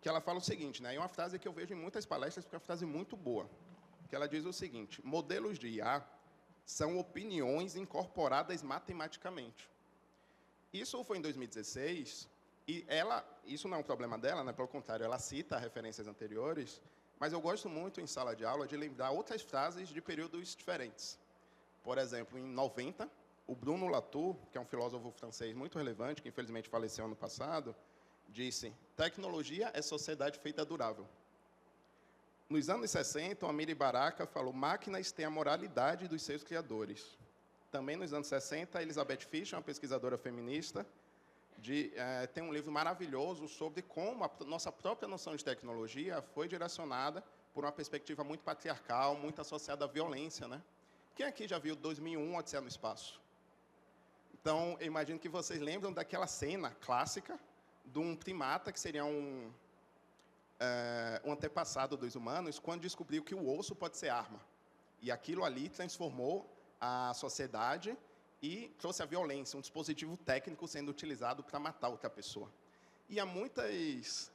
que ela fala o seguinte, né, é uma frase que eu vejo em muitas palestras, porque é uma frase muito boa, que ela diz o seguinte: modelos de IA são opiniões incorporadas matematicamente. Isso foi em 2016, e isso não é um problema dela, né, pelo contrário, ela cita referências anteriores, mas eu gosto muito, em sala de aula, de lembrar outras frases de períodos diferentes. Por exemplo, em 90, o Bruno Latour, que é um filósofo francês muito relevante, que infelizmente faleceu ano passado, disse: tecnologia é sociedade feita durável. Nos anos 60, o Amiri Baraka falou: máquinas têm a moralidade dos seus criadores. Também nos anos 60, Elizabeth Fischer, uma pesquisadora feminista, tem um livro maravilhoso sobre como a nossa própria noção de tecnologia foi direcionada por uma perspectiva muito patriarcal, muito associada à violência, né? Quem aqui já viu 2001, Odisseia no Espaço? Então, eu imagino que vocês lembram daquela cena clássica de um primata, que seria um antepassado dos humanos, quando descobriu que o osso pode ser arma. E aquilo ali transformou a sociedade e trouxe a violência, um dispositivo técnico sendo utilizado para matar outra pessoa. E há muitas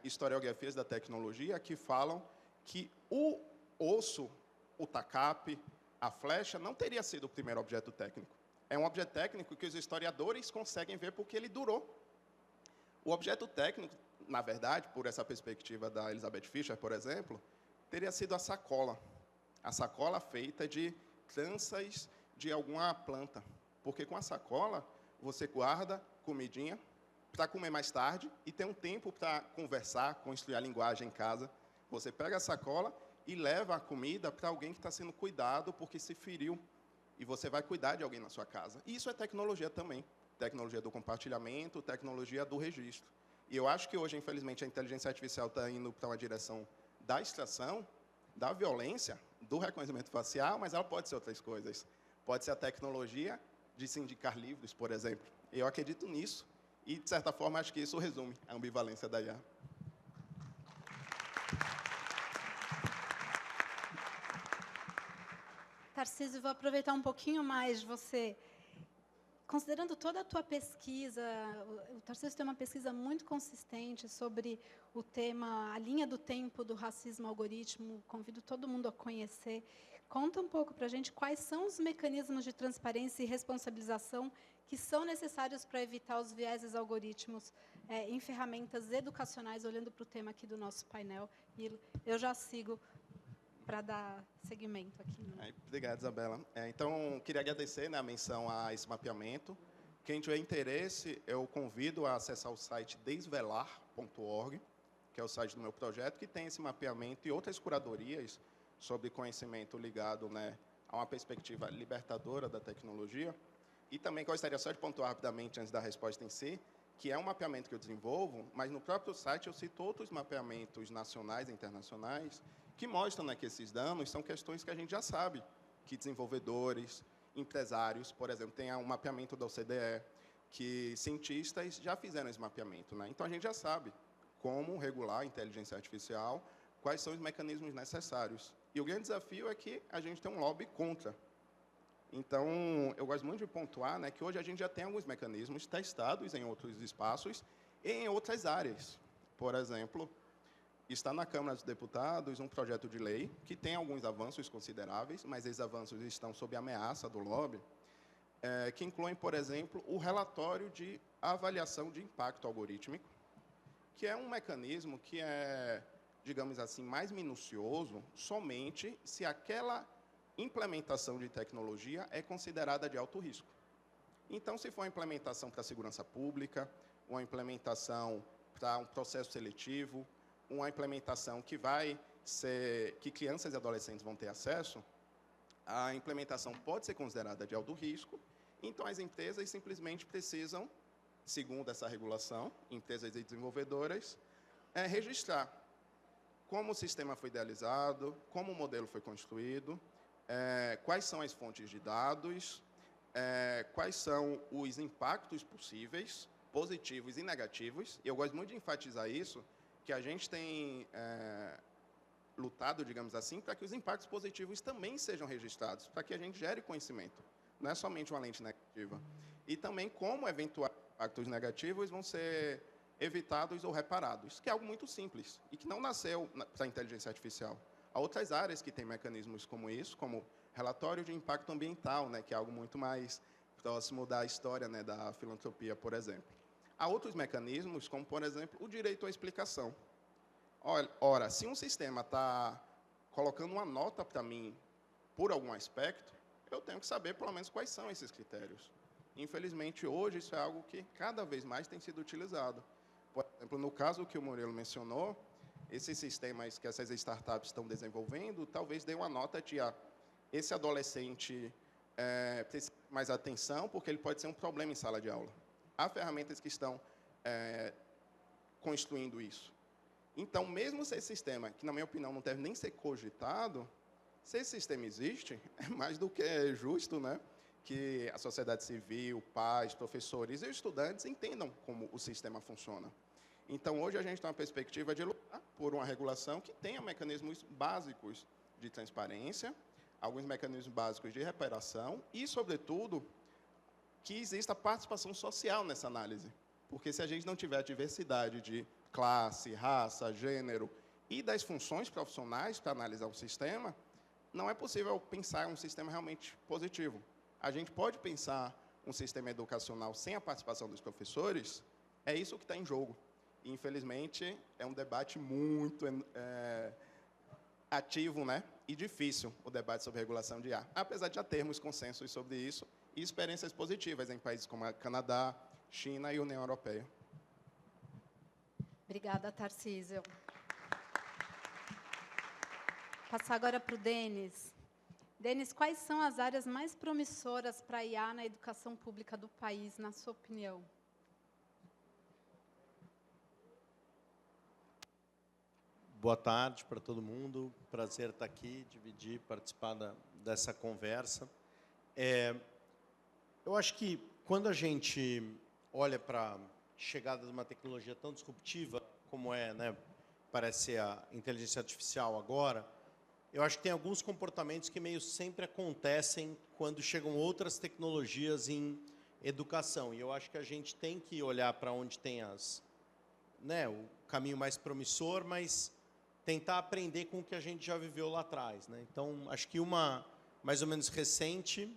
historiografias da tecnologia que falam que o osso, o tacape, a flecha, não teria sido o primeiro objeto técnico. É um objeto técnico que os historiadores conseguem ver porque ele durou. O objeto técnico, na verdade, por essa perspectiva da Elizabeth Fischer, por exemplo, teria sido a sacola feita de tranças de alguma planta, porque com a sacola você guarda comidinha para comer mais tarde e tem um tempo para conversar, construir a linguagem em casa. Você pega a sacola e leva a comida para alguém que está sendo cuidado porque se feriu, e você vai cuidar de alguém na sua casa. E isso é tecnologia também, tecnologia do compartilhamento, tecnologia do registro. E eu acho que hoje, infelizmente, a inteligência artificial está indo para uma direção da extração, da violência, do reconhecimento facial, mas ela pode ser outras coisas. Pode ser a tecnologia de se indicar livros, por exemplo. Eu acredito nisso. E, de certa forma, acho que isso resume a ambivalência da IA. Tarcísio, vou aproveitar um pouquinho mais de você. Considerando toda a tua pesquisa, o Tarcísio tem uma pesquisa muito consistente sobre o tema, a linha do tempo do racismo algoritmo, convido todo mundo a conhecer. Conta um pouco para a gente quais são os mecanismos de transparência e responsabilização que são necessários para evitar os vieses algoritmos em ferramentas educacionais, olhando para o tema aqui do nosso painel. E eu já sigo para dar seguimento aqui. Obrigado, Isabela. Então, queria agradecer, né, a menção a esse mapeamento. Quem tiver interesse, eu convido a acessar o site desvelar.org, que é o site do meu projeto, que tem esse mapeamento e outras curadorias sobre conhecimento ligado, né, a uma perspectiva libertadora da tecnologia. E também gostaria só de pontuar rapidamente, antes da resposta em si, que é um mapeamento que eu desenvolvo, mas no próprio site eu cito outros mapeamentos nacionais e internacionais que mostram, né, que esses danos são questões que a gente já sabe, que desenvolvedores, empresários, por exemplo, tem um mapeamento da OCDE, que cientistas já fizeram esse mapeamento, né? Então, a gente já sabe como regular a inteligência artificial, quais são os mecanismos necessários. E o grande desafio é que a gente tem um lobby contra. Então, eu gosto muito de pontuar, né, que hoje a gente já tem alguns mecanismos testados em outros espaços e em outras áreas. Por exemplo, está na Câmara dos Deputados um projeto de lei que tem alguns avanços consideráveis, mas esses avanços estão sob ameaça do lobby, que incluem, por exemplo, o relatório de avaliação de impacto algorítmico, que é um mecanismo que é, digamos assim, mais minucioso somente se aquela implementação de tecnologia é considerada de alto risco. Então, se for uma implementação para a segurança pública, uma implementação para um processo seletivo, uma implementação que que crianças e adolescentes vão ter acesso, a implementação pode ser considerada de alto risco, então as empresas simplesmente precisam, segundo essa regulação, empresas e desenvolvedoras, registrar como o sistema foi idealizado, como o modelo foi construído, quais são as fontes de dados, quais são os impactos possíveis, positivos e negativos. E eu gosto muito de enfatizar isso, que a gente tem lutado, digamos assim, para que os impactos positivos também sejam registrados, para que a gente gere conhecimento, não é somente uma lente negativa. E também como eventuais impactos negativos vão ser evitados ou reparados, que é algo muito simples e que não nasceu para a inteligência artificial. Há outras áreas que têm mecanismos como isso, como relatório de impacto ambiental, né, que é algo muito mais próximo da história, né, da filantropia, por exemplo. Há outros mecanismos, como, por exemplo, o direito à explicação. Ora, se um sistema está colocando uma nota para mim por algum aspecto, eu tenho que saber, pelo menos, quais são esses critérios. Infelizmente, hoje, isso é algo que cada vez mais tem sido utilizado. Por exemplo, no caso que o Murilo mencionou, esses sistemas que essas startups estão desenvolvendo, talvez dê uma nota de esse adolescente precisa de mais atenção, porque ele pode ser um problema em sala de aula. Há ferramentas que estão construindo isso. Então, mesmo se esse sistema, que, na minha opinião, não deve nem ser cogitado, se esse sistema existe, é mais do que justo, né, que a sociedade civil, pais, professores e estudantes entendam como o sistema funciona. Então, hoje, a gente tem uma perspectiva de lutar por uma regulação que tenha mecanismos básicos de transparência, alguns mecanismos básicos de reparação e, sobretudo, que exista participação social nessa análise. Porque se a gente não tiver a diversidade de classe, raça, gênero e das funções profissionais para analisar o sistema, não é possível pensar um sistema realmente positivo. A gente pode pensar um sistema educacional sem a participação dos professores, é isso que está em jogo. E, infelizmente, é um debate muito ativo, né, e difícil, o debate sobre regulação de IA. Apesar de já termos consensos sobre isso e experiências positivas em países como Canadá, China e União Europeia. Obrigada, Tarcísio. Passar agora para o Denis. Denis, quais são as áreas mais promissoras para a IA na educação pública do país, na sua opinião? Boa tarde para todo mundo. Prazer estar aqui, dividir, participar dessa conversa. Eu acho que quando a gente olha para chegada de uma tecnologia tão disruptiva como é, né, parece ser a inteligência artificial agora, eu acho que tem alguns comportamentos que meio sempre acontecem quando chegam outras tecnologias em educação. E eu acho que a gente tem que olhar para onde tem o caminho mais promissor, mas tentar aprender com o que a gente já viveu lá atrás, né? Então, acho que uma mais ou menos recente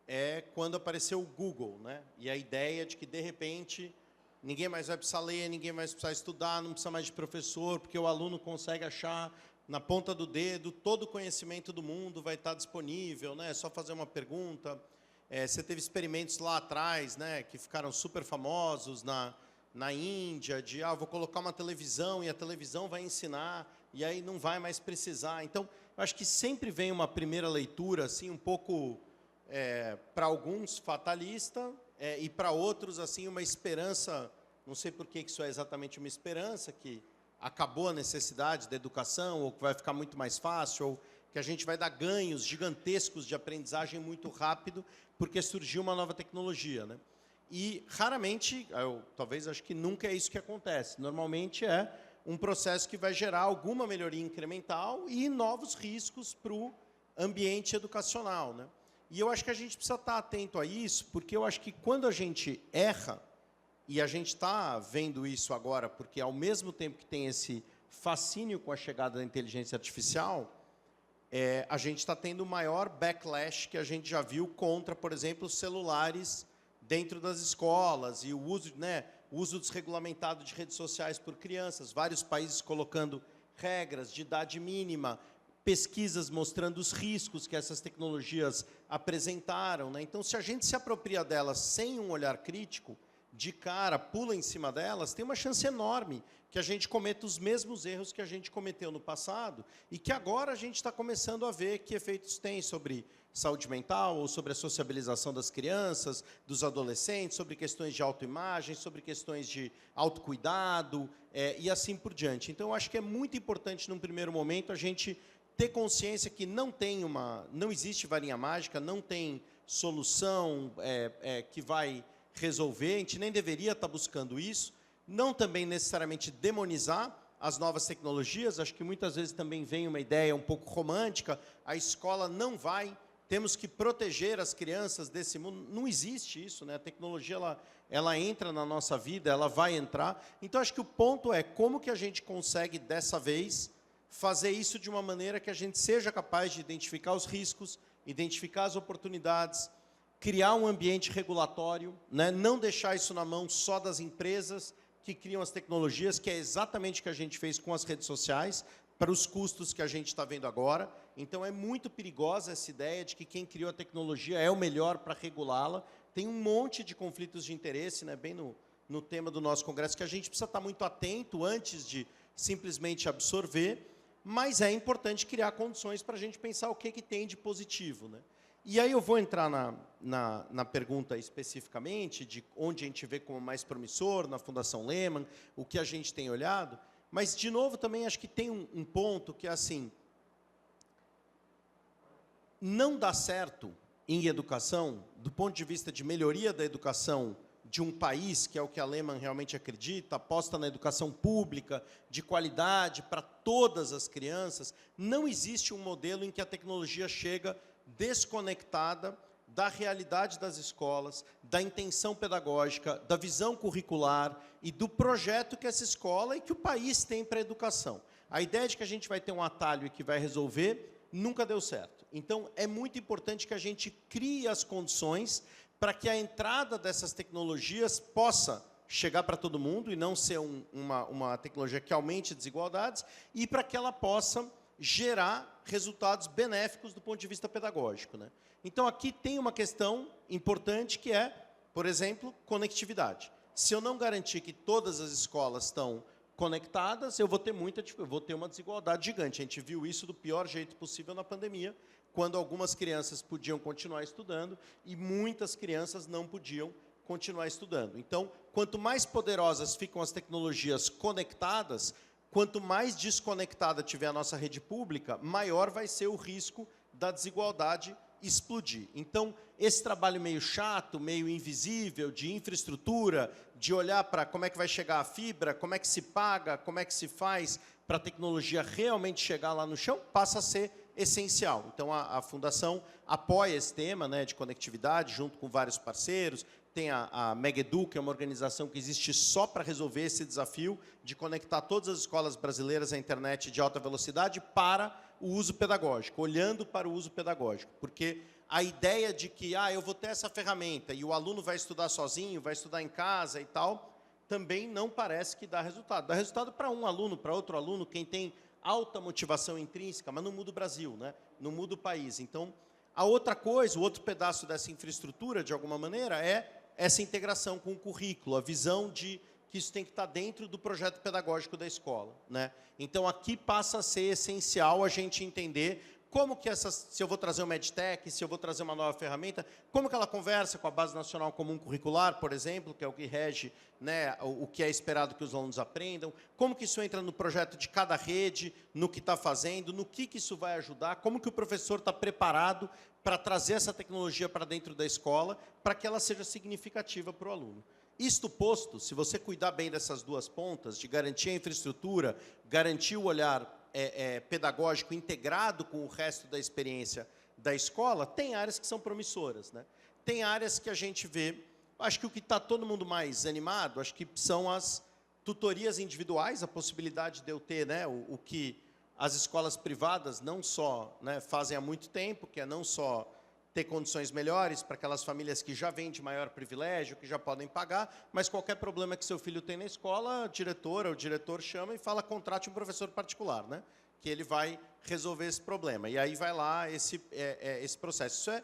é quando apareceu o Google, né? E a ideia de que, de repente, ninguém mais vai precisar ler, ninguém mais vai precisar estudar, não precisa mais de professor, porque o aluno consegue achar na ponta do dedo todo o conhecimento do mundo, vai estar disponível, né? É só fazer uma pergunta. Você teve experimentos lá atrás, né, que ficaram super famosos na Índia, de vou colocar uma televisão e a televisão vai ensinar, e aí não vai mais precisar. Então, eu acho que sempre vem uma primeira leitura, assim, um pouco, para alguns, fatalista, e para outros, assim, uma esperança, não sei por que isso é exatamente uma esperança, que acabou a necessidade da educação, ou que vai ficar muito mais fácil, ou que a gente vai dar ganhos gigantescos de aprendizagem muito rápido, porque surgiu uma nova tecnologia, né? E, raramente, talvez acho que nunca é isso que acontece. Normalmente é um processo que vai gerar alguma melhoria incremental e novos riscos para o ambiente educacional, né? E eu acho que a gente precisa estar atento a isso, porque eu acho que quando a gente erra, e a gente está vendo isso agora, porque ao mesmo tempo que tem esse fascínio com a chegada da inteligência artificial, a gente está tendo o maior backlash que a gente já viu contra, por exemplo, os celulares dentro das escolas e o uso desregulamentado de redes sociais por crianças, vários países colocando regras de idade mínima, pesquisas mostrando os riscos que essas tecnologias apresentaram, né? Então, se a gente se apropria delas sem um olhar crítico, de cara, pula em cima delas, tem uma chance enorme que a gente cometa os mesmos erros que a gente cometeu no passado e que agora a gente está começando a ver que efeitos tem sobre saúde mental, ou sobre a sociabilização das crianças, dos adolescentes, sobre questões de autoimagem, sobre questões de autocuidado, e assim por diante. Então, eu acho que é muito importante, num primeiro momento, a gente ter consciência que não existe varinha mágica, não tem solução que vai resolver, a gente nem deveria estar buscando isso, não também necessariamente demonizar as novas tecnologias, acho que muitas vezes também vem uma ideia um pouco romântica, a escola não vai, temos que proteger as crianças desse mundo, não existe isso, né? A tecnologia ela entra na nossa vida, ela vai entrar, então acho que o ponto é como que a gente consegue, dessa vez, fazer isso de uma maneira que a gente seja capaz de identificar os riscos, identificar as oportunidades, criar um ambiente regulatório, né? Não deixar isso na mão só das empresas que criam as tecnologias, que é exatamente o que a gente fez com as redes sociais, para os custos que a gente está vendo agora. Então, é muito perigosa essa ideia de que quem criou a tecnologia é o melhor para regulá-la. Tem um monte de conflitos de interesse, né? Bem no tema do nosso congresso, que a gente precisa estar muito atento antes de simplesmente absorver, mas é importante criar condições para a gente pensar o que tem de positivo, né? E aí eu vou entrar na pergunta especificamente, de onde a gente vê como mais promissor, na Fundação Lehman, o que a gente tem olhado, mas, de novo, também acho que tem um ponto que é assim, não dá certo em educação, do ponto de vista de melhoria da educação de um país, que é o que a Lehman realmente acredita, aposta na educação pública, de qualidade para todas as crianças, não existe um modelo em que a tecnologia chega desconectada da realidade das escolas, da intenção pedagógica, da visão curricular e do projeto que essa escola e que o país tem para a educação. A ideia de que a gente vai ter um atalho e que vai resolver nunca deu certo. Então, é muito importante que a gente crie as condições para que a entrada dessas tecnologias possa chegar para todo mundo e não ser uma tecnologia que aumente desigualdades e para que ela possa gerar resultados benéficos do ponto de vista pedagógico, né? Então, aqui tem uma questão importante que é, por exemplo, conectividade. Se eu não garantir que todas as escolas estão conectadas, eu vou ter uma desigualdade gigante. A gente viu isso do pior jeito possível na pandemia, quando algumas crianças podiam continuar estudando e muitas crianças não podiam continuar estudando. Então, quanto mais poderosas ficam as tecnologias conectadas, quanto mais desconectada tiver a nossa rede pública, maior vai ser o risco da desigualdade explodir. Então, esse trabalho meio chato, meio invisível, de infraestrutura, de olhar para como é que vai chegar a fibra, como é que se paga, como é que se faz para a tecnologia realmente chegar lá no chão, passa a ser essencial. Então, a Fundação apoia esse tema, né, de conectividade, junto com vários parceiros. Tem a Megedu, que é uma organização que existe só para resolver esse desafio de conectar todas as escolas brasileiras à internet de alta velocidade para o uso pedagógico, olhando para o uso pedagógico. Porque a ideia de que eu vou ter essa ferramenta e o aluno vai estudar sozinho, vai estudar em casa e tal, também não parece que dá resultado. Dá resultado para um aluno, para outro aluno, quem tem alta motivação intrínseca, mas não muda o Brasil, né? Não muda o país. Então, a outra coisa, o outro pedaço dessa infraestrutura, de alguma maneira, é essa integração com o currículo, a visão de que isso tem que estar dentro do projeto pedagógico da escola, né? Então, aqui passa a ser essencial a gente entender como que se eu vou trazer uma EdTech, se eu vou trazer uma nova ferramenta, como que ela conversa com a Base Nacional Comum Curricular, por exemplo, que é o que rege, né, o que é esperado que os alunos aprendam, como que isso entra no projeto de cada rede, no que está fazendo, no que isso vai ajudar, como que o professor está preparado para trazer essa tecnologia para dentro da escola, para que ela seja significativa para o aluno. Isto posto, se você cuidar bem dessas duas pontas, de garantir a infraestrutura, garantir o olhar pedagógico integrado com o resto da experiência da escola, tem áreas que são promissoras, né? Tem áreas que a gente vê, acho que o que está todo mundo mais animado, acho que são as tutorias individuais, a possibilidade de eu ter, né, o que as escolas privadas não só, né, fazem há muito tempo, que é não só ter condições melhores para aquelas famílias que já vêm de maior privilégio, que já podem pagar, mas qualquer problema que seu filho tem na escola, a diretora ou o diretor chama e fala, contrate um professor particular, né? Que ele vai resolver esse problema. E aí vai lá esse processo. Isso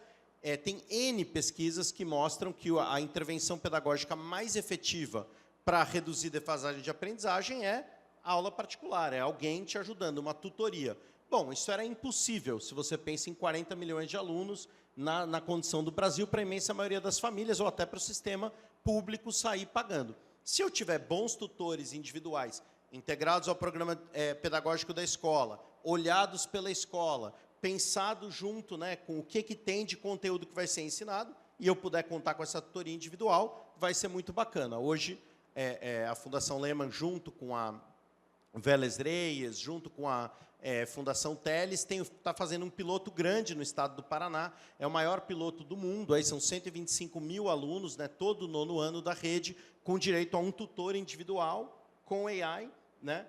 tem N pesquisas que mostram que a intervenção pedagógica mais efetiva para reduzir defasagem de aprendizagem é a aula particular, é alguém te ajudando, uma tutoria. Bom, isso era impossível se você pensa em 40 milhões de alunos na condição do Brasil, para a imensa maioria das famílias, ou até para o sistema público sair pagando. Se eu tiver bons tutores individuais, integrados ao programa pedagógico da escola, olhados pela escola, pensado junto, né, com o que tem de conteúdo que vai ser ensinado, e eu puder contar com essa tutoria individual, vai ser muito bacana. Hoje, a Fundação Lehman, junto com a Vélez Reyes, junto com a Fundação Teles, está fazendo um piloto grande no estado do Paraná, é o maior piloto do mundo, aí são 125 mil alunos, né, todo o 9º ano da rede, com direito a um tutor individual, com AI, né,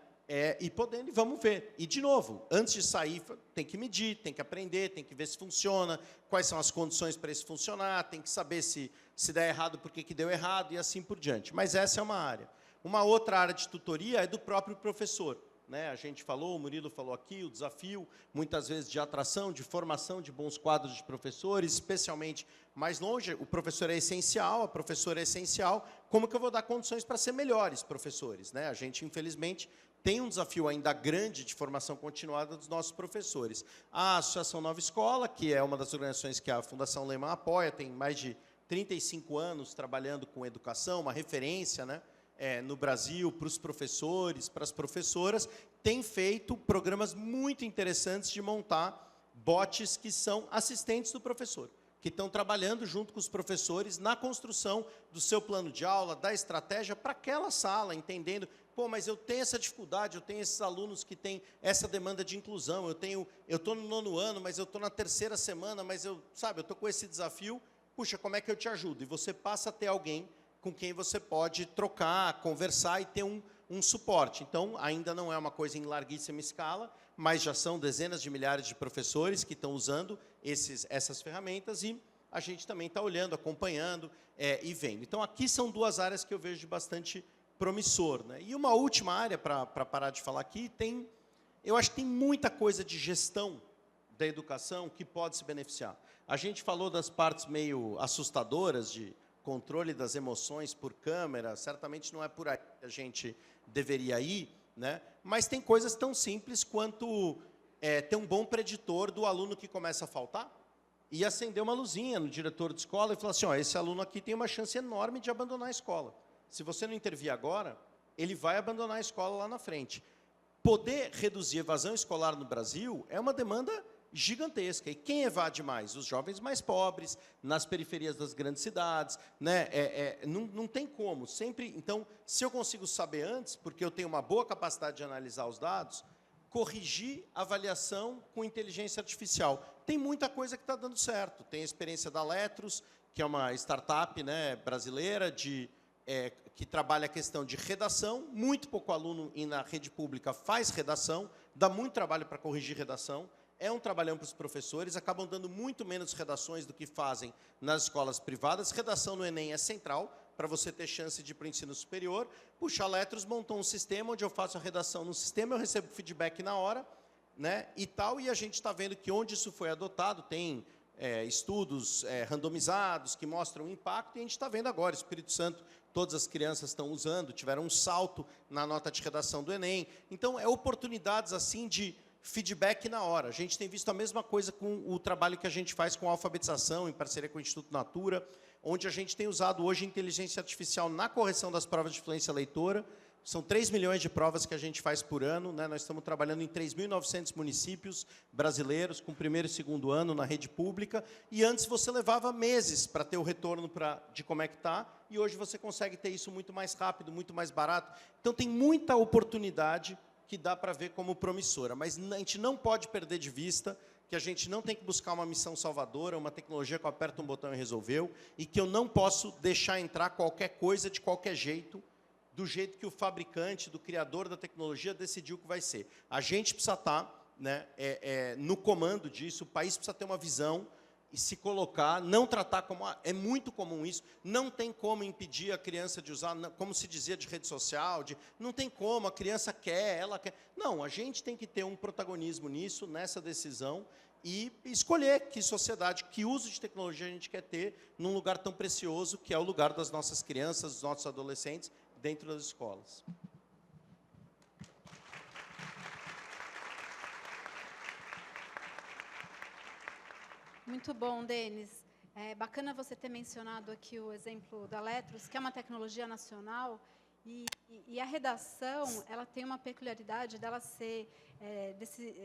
e podendo, vamos ver. E, de novo, antes de sair, tem que medir, tem que aprender, tem que ver se funciona, quais são as condições para isso funcionar, tem que saber se der errado, por que deu errado, e assim por diante. Mas essa é uma área. Uma outra área de tutoria é do próprio professor. Né? A gente falou, o Murilo falou aqui, o desafio, muitas vezes, de atração, de formação de bons quadros de professores, especialmente mais longe, o professor é essencial, a professora é essencial, como que eu vou dar condições para ser melhores professores? Né? A gente, infelizmente, tem um desafio ainda grande de formação continuada dos nossos professores. A Associação Nova Escola, que é uma das organizações que a Fundação Lehman apoia, tem mais de 35 anos trabalhando com educação, uma referência, né? No Brasil, para os professores, para as professoras, tem feito programas muito interessantes de montar bots que são assistentes do professor, que estão trabalhando junto com os professores na construção do seu plano de aula, da estratégia para aquela sala, entendendo, pô, mas eu tenho essa dificuldade, eu tenho esses alunos que têm essa demanda de inclusão, eu estou no 9º ano, mas eu estou na 3ª semana, mas eu estou com esse desafio, puxa, como é que eu te ajudo? E você passa a ter alguém com quem você pode trocar, conversar e ter um suporte. Então, ainda não é uma coisa em larguíssima escala, mas já são dezenas de milhares de professores que estão usando essas ferramentas e a gente também está olhando, acompanhando e vendo. Então, aqui são duas áreas que eu vejo de bastante promissor. Né? E uma última área, para parar de falar aqui, eu acho que tem muita coisa de gestão da educação que pode se beneficiar. A gente falou das partes meio assustadoras de controle das emoções por câmera, certamente não é por aí que a gente deveria ir, né? Mas tem coisas tão simples quanto ter um bom preditor do aluno que começa a faltar e acender uma luzinha no diretor de escola e falar assim, esse aluno aqui tem uma chance enorme de abandonar a escola. Se você não intervir agora, ele vai abandonar a escola lá na frente. Poder reduzir a evasão escolar no Brasil é uma demanda gigantesca. E quem evade mais? Os jovens mais pobres, nas periferias das grandes cidades, né? Não tem como. Sempre. Então, se eu consigo saber antes, porque eu tenho uma boa capacidade de analisar os dados, corrigir a avaliação com inteligência artificial. Tem muita coisa que está dando certo. Tem a experiência da Letros, que é uma startup, né, brasileira que trabalha a questão de redação. Muito pouco aluno na rede pública faz redação, dá muito trabalho para corrigir redação. É um trabalhão para os professores, acabam dando muito menos redações do que fazem nas escolas privadas. Redação no Enem é central para você ter chance de ir para o ensino superior. Puxa, a Letros montou um sistema onde eu faço a redação no sistema, eu recebo feedback na hora, né, e tal, e a gente está vendo que onde isso foi adotado, tem estudos randomizados que mostram o impacto, e a gente está vendo agora, Espírito Santo, todas as crianças estão usando, tiveram um salto na nota de redação do Enem. Então, oportunidades assim de feedback na hora. A gente tem visto a mesma coisa com o trabalho que a gente faz com a alfabetização, em parceria com o Instituto Natura, onde a gente tem usado hoje inteligência artificial na correção das provas de fluência leitora. São 3 milhões de provas que a gente faz por ano, né? Nós estamos trabalhando em 3.900 municípios brasileiros, com primeiro e segundo ano na rede pública, e antes você levava meses para ter o retorno de como é que está, e hoje você consegue ter isso muito mais rápido, muito mais barato. Então, tem muita oportunidade que dá para ver como promissora, mas a gente não pode perder de vista que a gente não tem que buscar uma missão salvadora, uma tecnologia que eu aperto um botão e resolveu, e que eu não posso deixar entrar qualquer coisa de qualquer jeito, do jeito que o fabricante, do criador da tecnologia decidiu que vai ser. A gente precisa estar, né, no comando disso, o país precisa ter uma visão e se colocar, não tratar como... É muito comum isso, não tem como impedir a criança de usar, como se dizia de rede social, não tem como, a criança quer, ela quer... Não, a gente tem que ter um protagonismo nisso, nessa decisão, e escolher que sociedade, que uso de tecnologia a gente quer ter num lugar tão precioso, que é o lugar das nossas crianças, dos nossos adolescentes, dentro das escolas. Muito bom, Denis. É bacana você ter mencionado aqui o exemplo da Letros, que é uma tecnologia nacional, e a redação, ela tem uma peculiaridade dela ser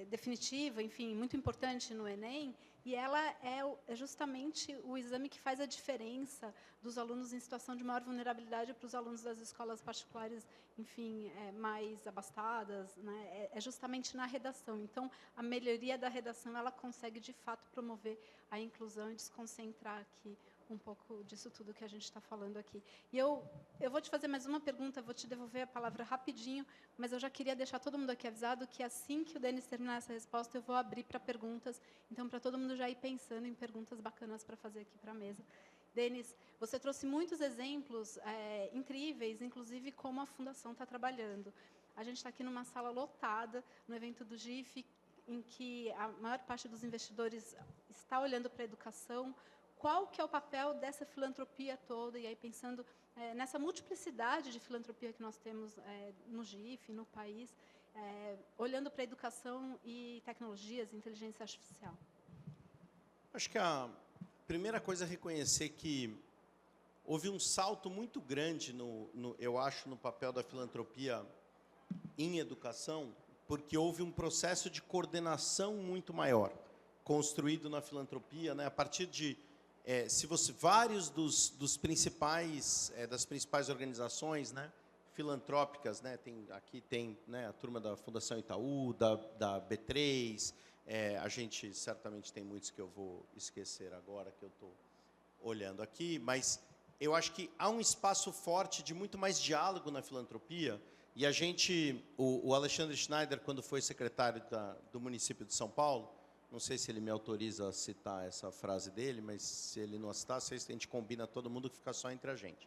definitiva, enfim, muito importante no Enem, e ela é justamente o exame que faz a diferença dos alunos em situação de maior vulnerabilidade para os alunos das escolas particulares, enfim, mais abastadas, né? É justamente na redação. Então, a melhoria da redação, ela consegue, de fato, promover a inclusão e desconcentrar aqui um pouco disso tudo que a gente está falando aqui. E eu vou te fazer mais uma pergunta, vou te devolver a palavra rapidinho, mas eu já queria deixar todo mundo aqui avisado que assim que o Denis terminar essa resposta, eu vou abrir para perguntas, então para todo mundo já ir pensando em perguntas bacanas para fazer aqui para a mesa. Denis, você trouxe muitos exemplos incríveis, inclusive como a Fundação está trabalhando. A gente está aqui numa sala lotada, no evento do GIF, em que a maior parte dos investidores está olhando para a educação. Qual que é o papel dessa filantropia toda? E aí, pensando nessa multiplicidade de filantropia que nós temos no GIF, no país, olhando para a educação e tecnologias, inteligência artificial. Acho que a primeira coisa é reconhecer que houve um salto muito grande, eu acho, no papel da filantropia em educação, porque houve um processo de coordenação muito maior, construído na filantropia, né, a partir de vários das principais organizações, né, filantrópicas, né, aqui tem, né, a turma da Fundação Itaú, da B3, a gente certamente tem muitos que eu vou esquecer agora, que eu estou olhando aqui, mas eu acho que há um espaço forte de muito mais diálogo na filantropia, e o Alexandre Schneider, quando foi secretário do município de São Paulo, não sei se ele me autoriza a citar essa frase dele, mas se ele não citar, a gente combina todo mundo que fica só entre a gente.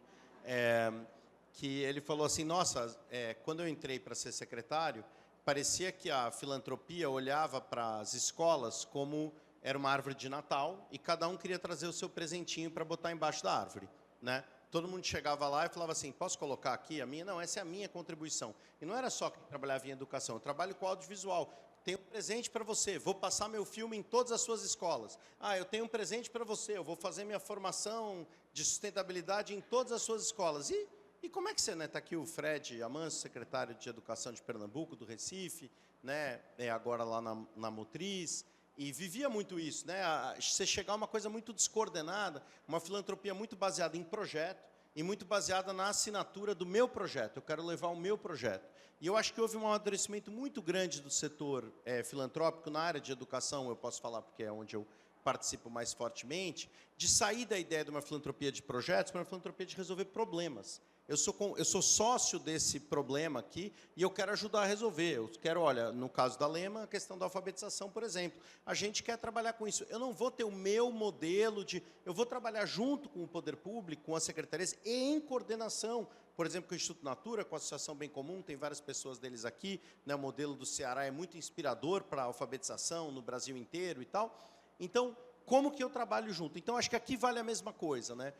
Que ele falou assim, nossa, quando eu entrei para ser secretário, parecia que a filantropia olhava para as escolas como era uma árvore de Natal e cada um queria trazer o seu presentinho para botar embaixo da árvore, né? Todo mundo chegava lá e falava assim, posso colocar aqui a minha? Não, essa é a minha contribuição. E não era só que trabalhava em educação, eu trabalho com audiovisual. Tenho um presente para você, vou passar meu filme em todas as suas escolas. Eu tenho um presente para você, eu vou fazer minha formação de sustentabilidade em todas as suas escolas. E como é que você, né? Está aqui o Fred Amancio, secretário de Educação de Pernambuco, do Recife, né? Agora lá na Motriz. E vivia muito isso, né? Você chegar a uma coisa muito descoordenada, uma filantropia muito baseada em projeto e muito baseada na assinatura do meu projeto. Eu quero levar o meu projeto. E eu acho que houve um amadurecimento muito grande do setor filantrópico na área de educação, eu posso falar porque é onde eu participo mais fortemente, de sair da ideia de uma filantropia de projetos para uma filantropia de resolver problemas. Eu sou sócio desse problema aqui e eu quero ajudar a resolver. Eu quero, olha, no caso da Lema, a questão da alfabetização, por exemplo. A gente quer trabalhar com isso. Eu não vou ter o meu modelo de... Eu vou trabalhar junto com o poder público, com as secretarias e em coordenação. Por exemplo, com o Instituto Natura, com a Associação Bem Comum, tem várias pessoas deles aqui. Né, o modelo do Ceará é muito inspirador para a alfabetização no Brasil inteiro e tal. Então, como que eu trabalho junto? Então, acho que aqui vale a mesma coisa, né?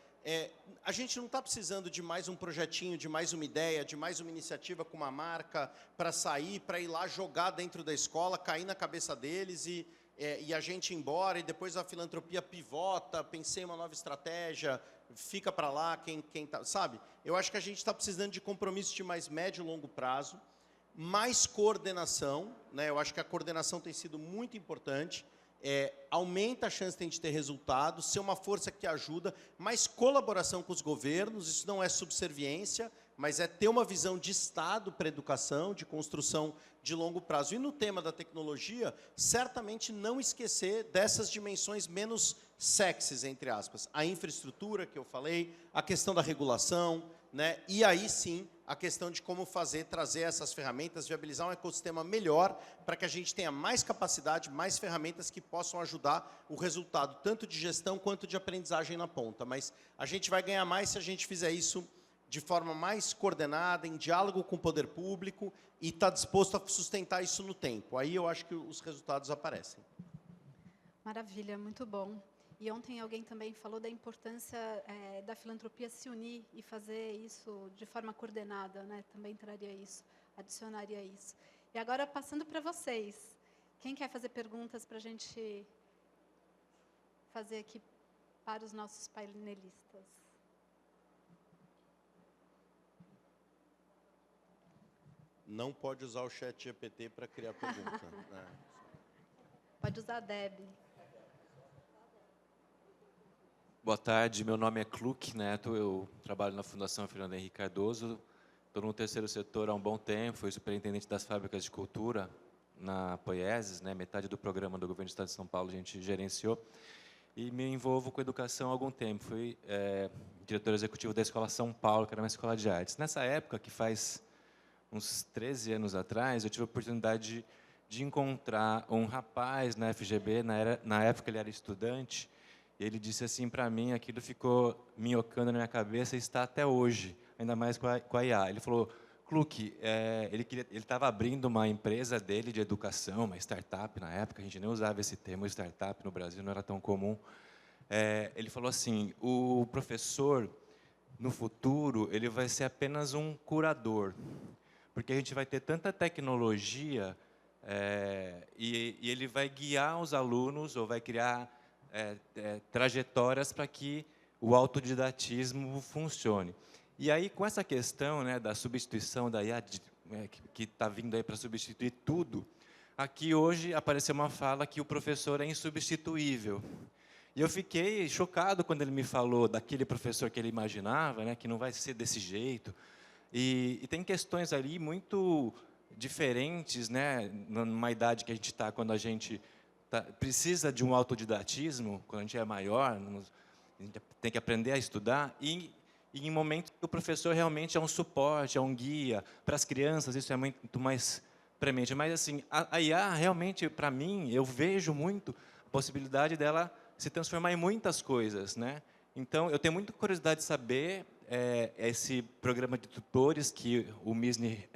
A gente não está precisando de mais um projetinho, de mais uma ideia, de mais uma iniciativa com uma marca para sair, para ir lá jogar dentro da escola, cair na cabeça deles e a gente ir embora, e depois a filantropia pivota, pensei em uma nova estratégia, fica para lá, quem tá, sabe? Eu acho que a gente está precisando de compromissos de mais médio e longo prazo, mais coordenação, né? Eu acho que a coordenação tem sido muito importante. Aumenta a chance de a gente ter resultado, ser uma força que ajuda, mais colaboração com os governos, isso não é subserviência, mas é ter uma visão de Estado para a educação, de construção de longo prazo. E no tema da tecnologia, certamente não esquecer dessas dimensões menos sexys, entre aspas. A infraestrutura, que eu falei, a questão da regulação, né? E aí sim, a questão de como trazer essas ferramentas, viabilizar um ecossistema melhor para que a gente tenha mais capacidade, mais ferramentas que possam ajudar o resultado, tanto de gestão quanto de aprendizagem na ponta. Mas a gente vai ganhar mais se a gente fizer isso de forma mais coordenada, em diálogo com o poder público e está disposto a sustentar isso no tempo. Aí eu acho que os resultados aparecem. Maravilha, muito bom. E ontem alguém também falou da importância da filantropia se unir e fazer isso de forma coordenada, né? Também traria isso, adicionaria isso. E agora, passando para vocês, quem quer fazer perguntas para a gente fazer aqui para os nossos painelistas? Não pode usar o chat GPT para criar pergunta. Né? Pode usar a Deb. Boa tarde, meu nome é Kluck Neto, eu trabalho na Fundação Fernando Henrique Cardoso, estou no terceiro setor há um bom tempo, fui superintendente das fábricas de cultura na Poieses, né, metade do programa do Governo do Estado de São Paulo a gente gerenciou, e me envolvo com educação há algum tempo, fui diretor executivo da Escola São Paulo, que era uma escola de artes. Nessa época, que faz uns 13 anos atrás, eu tive a oportunidade de encontrar um rapaz na FGB, na época ele era estudante, e ele disse assim para mim, aquilo ficou minhocando na minha cabeça e está até hoje, ainda mais com a IA. Ele falou, Kluck, ele estava abrindo uma empresa dele de educação, uma startup na época, a gente nem usava esse termo startup no Brasil, não era tão comum. Ele falou assim, o professor, no futuro, ele vai ser apenas um curador, porque a gente vai ter tanta tecnologia e ele vai guiar os alunos ou vai criar trajetórias para que o autodidatismo funcione. E aí, com essa questão, né, da substituição da IA, que está vindo aí para substituir tudo, aqui hoje apareceu uma fala que o professor é insubstituível. E eu fiquei chocado quando ele me falou daquele professor que ele imaginava, né, que não vai ser desse jeito. E tem questões ali muito diferentes, né, numa idade que a gente está, quando a gente precisa de um autodidatismo, quando a gente é maior, a gente tem que aprender a estudar, e em momentos que o professor realmente é um suporte, é um guia. Para as crianças, isso é muito mais premente. Mas, assim, a IA, realmente, para mim, eu vejo muito a possibilidade dela se transformar em muitas coisas, né? Então, eu tenho muita curiosidade de saber esse programa de tutores que o Misni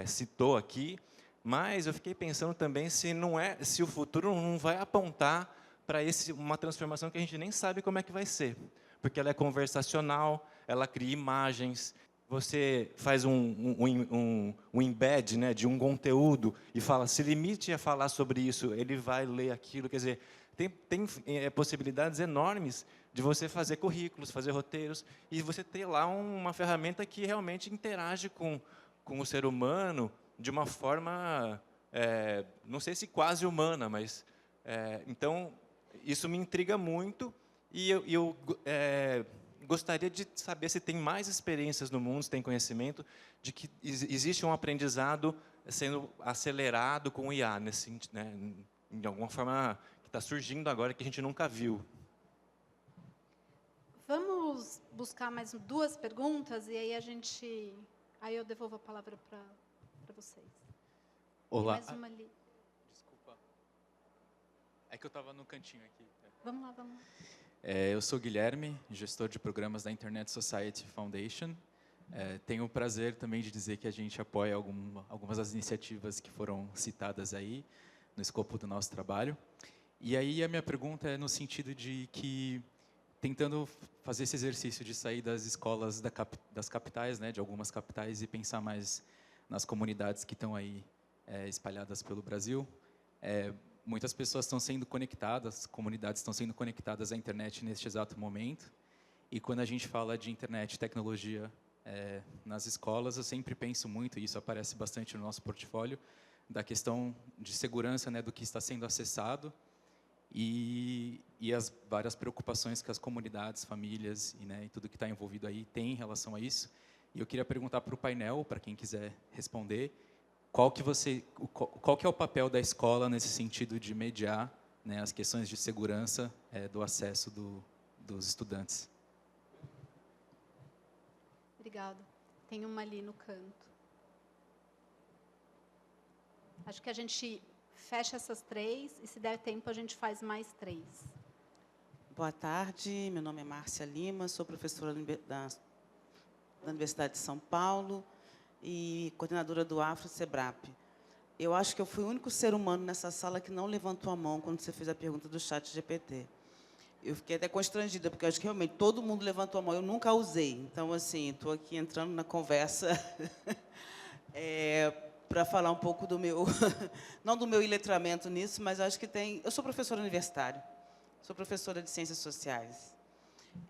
citou aqui, mas eu fiquei pensando também se o futuro não vai apontar para uma transformação que a gente nem sabe como é que vai ser, porque ela é conversacional, ela cria imagens, você faz um embed, né, de um conteúdo e fala, se limite a falar sobre isso, ele vai ler aquilo, quer dizer, tem possibilidades enormes de você fazer currículos, fazer roteiros, e você ter lá uma ferramenta que realmente interage com o ser humano de uma forma, não sei se quase humana, mas Então, isso me intriga muito e eu gostaria de saber se tem mais experiências no mundo, se tem conhecimento de que existe um aprendizado sendo acelerado com o IA, né, de alguma forma que está surgindo agora que a gente nunca viu. Vamos buscar mais 2 perguntas e aí eu devolvo a palavra para vocês. Olá. Tem mais uma ali. Desculpa. É que eu estava no cantinho aqui. Vamos lá. Eu sou Guilherme, gestor de programas da Internet Society Foundation. Tenho o prazer também de dizer que a gente apoia algumas das iniciativas que foram citadas aí no escopo do nosso trabalho. E aí a minha pergunta é no sentido de que, tentando fazer esse exercício de sair das escolas das capitais, né, de algumas capitais, e pensar mais nas comunidades que estão aí espalhadas pelo Brasil, muitas pessoas estão sendo conectadas, comunidades estão sendo conectadas à internet neste exato momento. E quando a gente fala de internet e tecnologia nas escolas, eu sempre penso muito, e isso aparece bastante no nosso portfólio, da questão de segurança, né, do que está sendo acessado e as várias preocupações que as comunidades, famílias e tudo que está envolvido aí tem em relação a isso. E eu queria perguntar para o painel, para quem quiser responder, qual que é o papel da escola nesse sentido de mediar, né, as questões de segurança do acesso dos estudantes. Obrigada. Tem uma ali no canto. Acho que a gente fecha essas 3 e, se der tempo, a gente faz mais 3. Boa tarde, meu nome é Márcia Lima, sou professora da Universidade de São Paulo e coordenadora do Afro-Sebrap. Eu acho que eu fui o único ser humano nessa sala que não levantou a mão quando você fez a pergunta do ChatGPT. Eu fiquei até constrangida, porque eu acho que realmente todo mundo levantou a mão, eu nunca usei. Então, assim, estou aqui entrando na conversa para falar um pouco do meu, não do meu iletramento nisso, mas acho que tem... Eu sou professora universitária, sou professora de Ciências Sociais.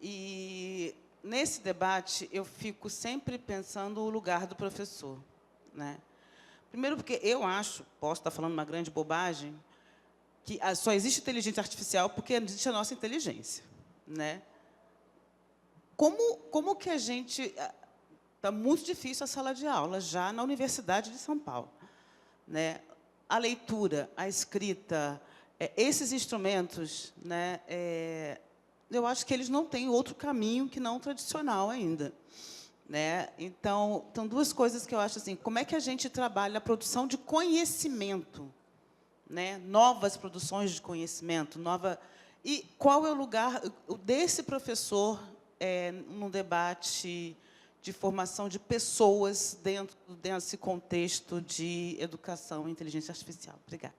E, nesse debate, eu fico sempre pensando o lugar do professor, né? Primeiro porque eu acho, posso estar falando uma grande bobagem, que só existe inteligência artificial porque existe a nossa inteligência, né? Como que a gente... Está muito difícil a sala de aula, já na Universidade de São Paulo, né? A leitura, a escrita, esses instrumentos, né? Eu acho que eles não têm outro caminho que não tradicional ainda, né? Então, 2 coisas que eu acho assim: como é que a gente trabalha a produção de conhecimento, né? Novas produções de conhecimento, e qual é o lugar desse professor num debate de formação de pessoas dentro desse contexto de educação e inteligência artificial. Obrigada.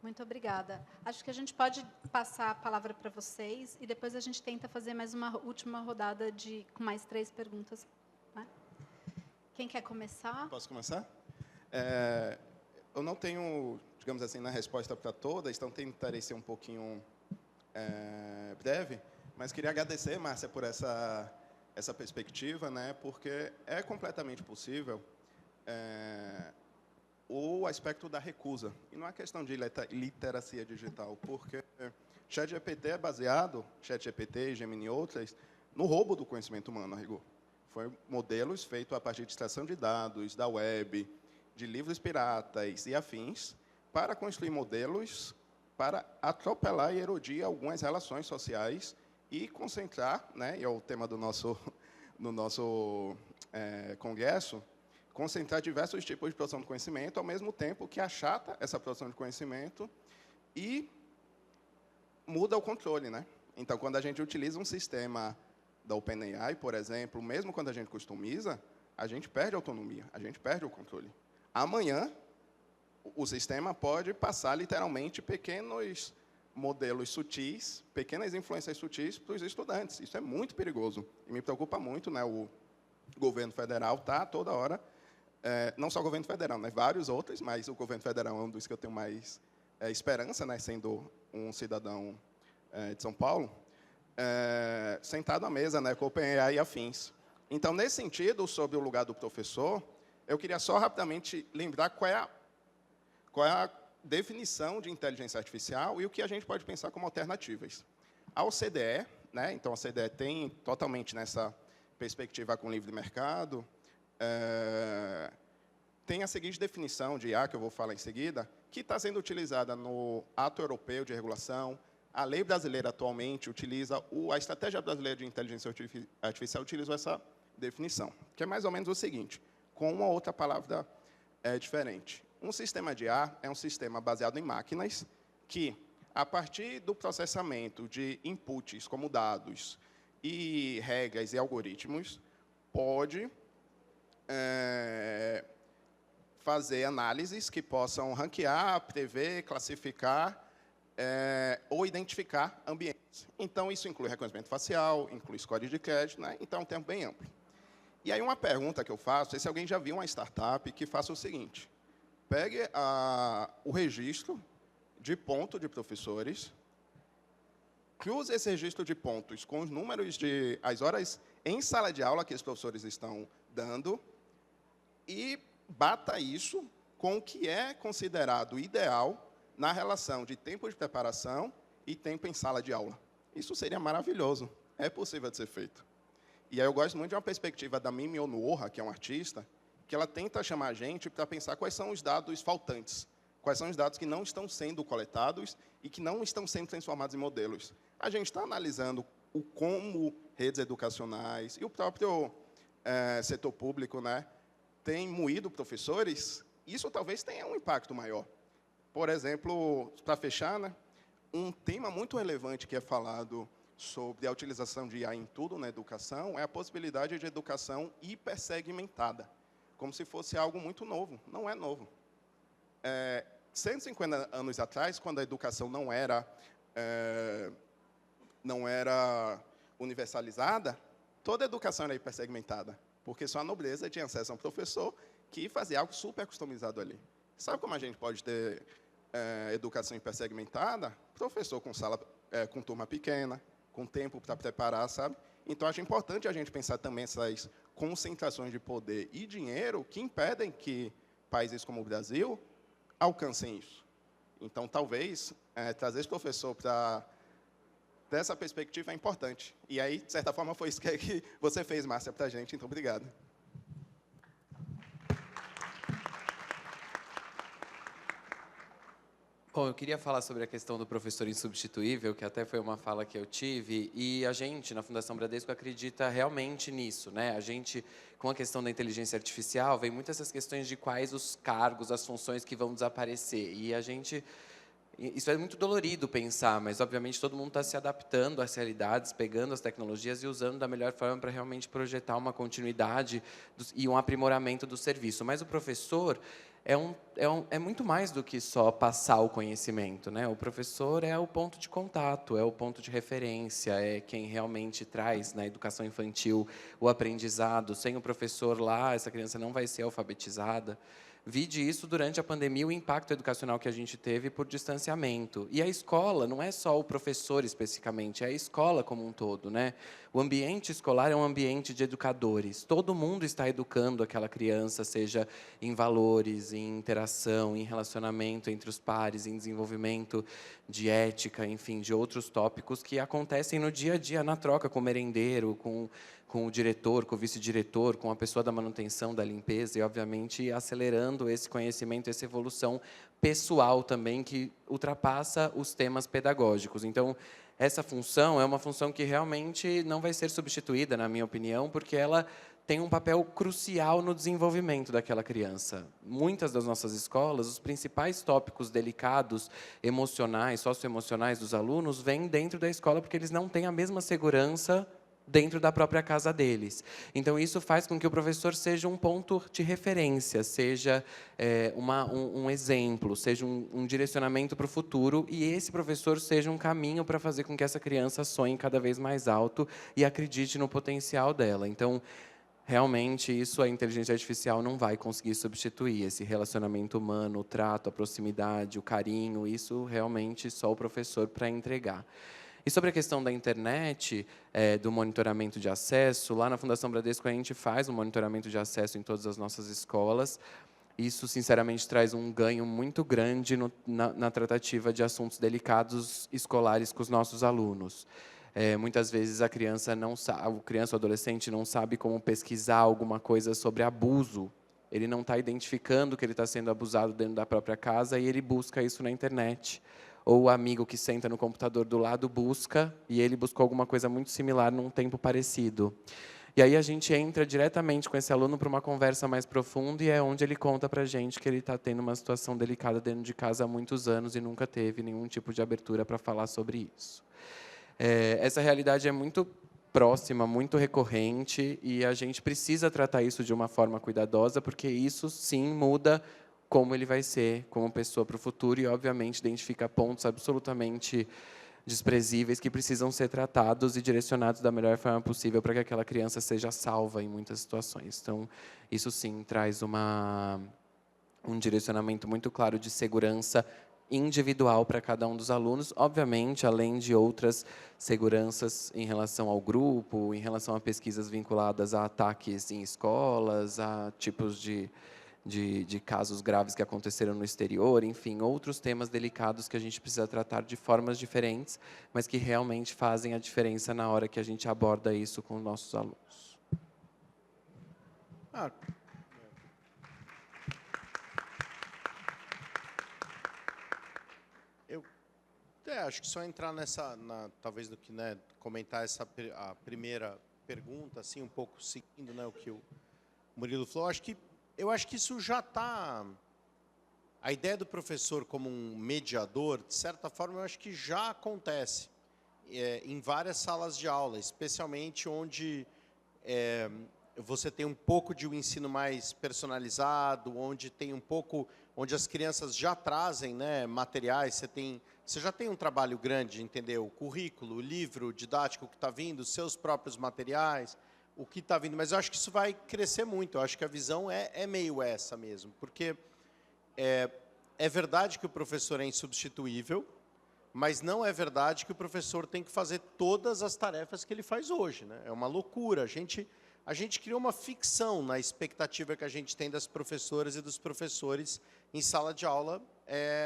Muito obrigada. Acho que a gente pode passar a palavra para vocês e depois a gente tenta fazer mais uma última rodada com mais 3 perguntas. Né? Quem quer começar? Posso começar? Eu não tenho, digamos assim, na resposta para todas, então tentarei ser um pouquinho breve, mas queria agradecer, Márcia, por essa perspectiva, né, porque é completamente possível o aspecto da recusa. E não é questão de literacia digital, porque ChatGPT é baseado, ChatGPT, Gemini e outras, no roubo do conhecimento humano, a rigor. Foi modelos feitos a partir de extração de dados, da web, de livros piratas e afins, para construir modelos para atropelar e erodir algumas relações sociais e concentrar, né, e é o tema do nosso congresso, concentrar diversos tipos de produção de conhecimento, ao mesmo tempo que achata essa produção de conhecimento e muda o controle, né? Então, quando a gente utiliza um sistema da OpenAI, por exemplo, mesmo quando a gente customiza, a gente perde a autonomia, a gente perde o controle. Amanhã, o sistema pode passar, literalmente, pequenos modelos sutis, pequenas influências sutis para os estudantes. Isso é muito perigoso. E me preocupa muito, né? O governo federal está, toda hora, não só o governo federal, né? Vários outros, mas o governo federal é um dos que eu tenho mais esperança, né? Sendo um cidadão de São Paulo, sentado à mesa, né? Com o OpenAI e afins. Então, nesse sentido, sobre o lugar do professor, eu queria só rapidamente lembrar qual é a definição de inteligência artificial e o que a gente pode pensar como alternativas. A OCDE, né, então a OCDE tem totalmente nessa perspectiva com livre mercado, tem a seguinte definição de IA, que eu vou falar em seguida, que está sendo utilizada no Ato Europeu de Regulação. A lei brasileira atualmente utiliza, a estratégia brasileira de inteligência artificial utiliza essa definição, que é mais ou menos o seguinte, com uma outra palavra diferente. Um sistema de IA é um sistema baseado em máquinas que, a partir do processamento de inputs como dados e regras e algoritmos, pode fazer análises que possam ranquear, prever, classificar ou identificar ambientes. Então, isso inclui reconhecimento facial, inclui código de crédito, né? Então, é um termo bem amplo. E aí, uma pergunta que eu faço é se alguém já viu uma startup que faça o seguinte, pegue o registro de ponto de professores, cruze esse registro de pontos com os números de as horas em sala de aula que os professores estão dando e bata isso com o que é considerado ideal na relação de tempo de preparação e tempo em sala de aula. Isso seria maravilhoso. É possível de ser feito. E aí eu gosto muito de uma perspectiva da Mimi Onuoha, que é uma artista, que ela tenta chamar a gente para pensar quais são os dados faltantes, quais são os dados que não estão sendo coletados e que não estão sendo transformados em modelos. A gente está analisando como redes educacionais e o próprio setor público, né, tem moído professores, isso talvez tenha um impacto maior. Por exemplo, para fechar, né, um tema muito relevante que é falado sobre a utilização de IA em tudo na educação é a possibilidade de educação hipersegmentada, como se fosse algo muito novo. Não é novo. 150 anos atrás, quando a educação não era universalizada, toda a educação era hipersegmentada, porque só a nobreza tinha acesso a um professor que fazia algo super customizado ali. Sabe como a gente pode ter educação hipersegmentada? Professor com sala, com turma pequena, com tempo para preparar, sabe? Então, acho importante a gente pensar também essas concentrações de poder e dinheiro que impedem que países como o Brasil alcancem isso. Então, talvez, trazer esse professor para dessa perspectiva é importante. E aí, de certa forma, foi isso que você fez, Márcia, para a gente. Então, obrigado. Bom, eu queria falar sobre a questão do professor insubstituível, que até foi uma fala que eu tive, e a gente, na Fundação Bradesco, acredita realmente nisso, né? A gente, com a questão da inteligência artificial, vem muitas essas questões de quais os cargos, as funções que vão desaparecer, e a gente... Isso é muito dolorido pensar, mas, obviamente, todo mundo está se adaptando às realidades, pegando as tecnologias e usando da melhor forma para realmente projetar uma continuidade e um aprimoramento do serviço. Mas o professor é muito mais do que só passar o conhecimento, né? O professor é o ponto de contato, é o ponto de referência, é quem realmente traz na educação infantil o aprendizado. Sem o professor lá, essa criança não vai ser alfabetizada. Vide isso durante a pandemia, o impacto educacional que a gente teve por distanciamento. E a escola não é só o professor especificamente, é a escola como um todo, né? O ambiente escolar é um ambiente de educadores. Todo mundo está educando aquela criança, seja em valores, em interação, em relacionamento entre os pares, em desenvolvimento de ética, enfim, de outros tópicos que acontecem no dia a dia, na troca com o merendeiro, com o diretor, com o vice-diretor, com a pessoa da manutenção, da limpeza, e, obviamente, acelerando esse conhecimento, essa evolução pessoal também, que ultrapassa os temas pedagógicos. Então, essa função é uma função que realmente não vai ser substituída, na minha opinião, porque ela tem um papel crucial no desenvolvimento daquela criança. Muitas das nossas escolas, os principais tópicos delicados, emocionais, socioemocionais dos alunos, vêm dentro da escola porque eles não têm a mesma segurança dentro da própria casa deles. Então, isso faz com que o professor seja um ponto de referência, seja um exemplo, seja um direcionamento para o futuro, e esse professor seja um caminho para fazer com que essa criança sonhe cada vez mais alto e acredite no potencial dela. Então, realmente, isso a inteligência artificial não vai conseguir substituir. Esse relacionamento humano, o trato, a proximidade, o carinho, isso realmente só o professor para entregar. E sobre a questão da internet, do monitoramento de acesso, lá na Fundação Bradesco a gente faz um monitoramento de acesso em todas as nossas escolas. isso, sinceramente, traz um ganho muito grande na tratativa de assuntos delicados escolares com os nossos alunos. Muitas vezes a criança ou adolescente não sabe como pesquisar alguma coisa sobre abuso. Ele não está identificando que ele está sendo abusado dentro da própria casa e ele busca isso na internet. Ou o amigo que senta no computador do lado busca e ele buscou alguma coisa muito similar num tempo parecido. E aí a gente entra diretamente com esse aluno para uma conversa mais profunda e é onde ele conta para a gente que ele está tendo uma situação delicada dentro de casa há muitos anos e nunca teve nenhum tipo de abertura para falar sobre isso. Essa realidade é muito próxima, muito recorrente, e a gente precisa tratar isso de uma forma cuidadosa, porque isso, sim, muda como ele vai ser como pessoa para o futuro e, obviamente, identifica pontos absolutamente desprezíveis que precisam ser tratados e direcionados da melhor forma possível para que aquela criança seja salva em muitas situações. Então, isso, sim, traz um direcionamento muito claro de segurança individual para cada um dos alunos, obviamente, além de outras seguranças em relação ao grupo, em relação a pesquisas vinculadas a ataques em escolas, a tipos de casos graves que aconteceram no exterior, enfim, outros temas delicados que a gente precisa tratar de formas diferentes, mas que realmente fazem a diferença na hora que a gente aborda isso com os nossos alunos. Acho que só entrar talvez do que, né, comentar a primeira pergunta, assim, um pouco seguindo, né, o que o Murilo falou. Eu acho que isso já está... A ideia do professor como um mediador, de certa forma, eu acho que já acontece em várias salas de aula, especialmente onde você tem um pouco de um ensino mais personalizado, onde as crianças já trazem, né, materiais, você já tem um trabalho grande, entendeu? O currículo, o livro didático que está vindo, os seus próprios materiais, o que está vindo. Mas eu acho que isso vai crescer muito. Eu acho que a visão é meio essa mesmo. Porque é verdade que o professor é insubstituível, mas não é verdade que o professor tem que fazer todas as tarefas que ele faz hoje, né? É uma loucura. A gente criou uma ficção na expectativa que a gente tem das professoras e dos professores em sala de aula.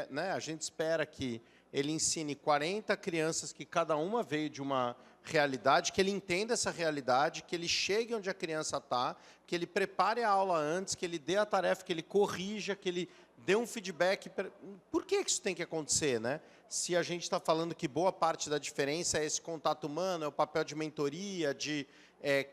Né? A gente espera que ele ensine 40 crianças que cada uma veio de uma realidade, que ele entenda essa realidade, que ele chegue onde a criança está, que ele prepare a aula antes, que ele dê a tarefa, que ele corrija, que ele dê um feedback. Por que isso tem que acontecer, né? Se a gente está falando que boa parte da diferença é esse contato humano, é o papel de mentoria, de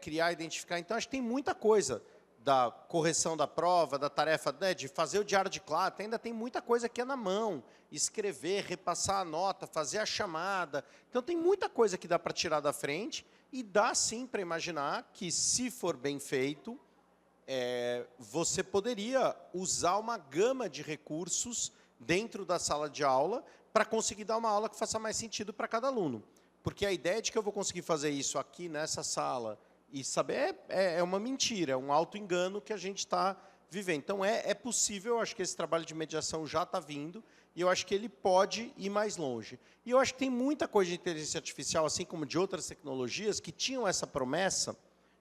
criar, identificar. Então, acho que tem muita coisa da correção da prova, da tarefa, né, de fazer o diário de classe, ainda tem muita coisa que é na mão, escrever, repassar a nota, fazer a chamada. Então, tem muita coisa que dá para tirar da frente e dá, sim, para imaginar que, se for bem feito, você poderia usar uma gama de recursos dentro da sala de aula para conseguir dar uma aula que faça mais sentido para cada aluno. Porque a ideia de que eu vou conseguir fazer isso aqui nessa sala e saber é uma mentira, é um auto-engano que a gente está vivendo. Então, é possível, eu acho que esse trabalho de mediação já está vindo, e eu acho que ele pode ir mais longe. E eu acho que tem muita coisa de inteligência artificial, assim como de outras tecnologias, que tinham essa promessa,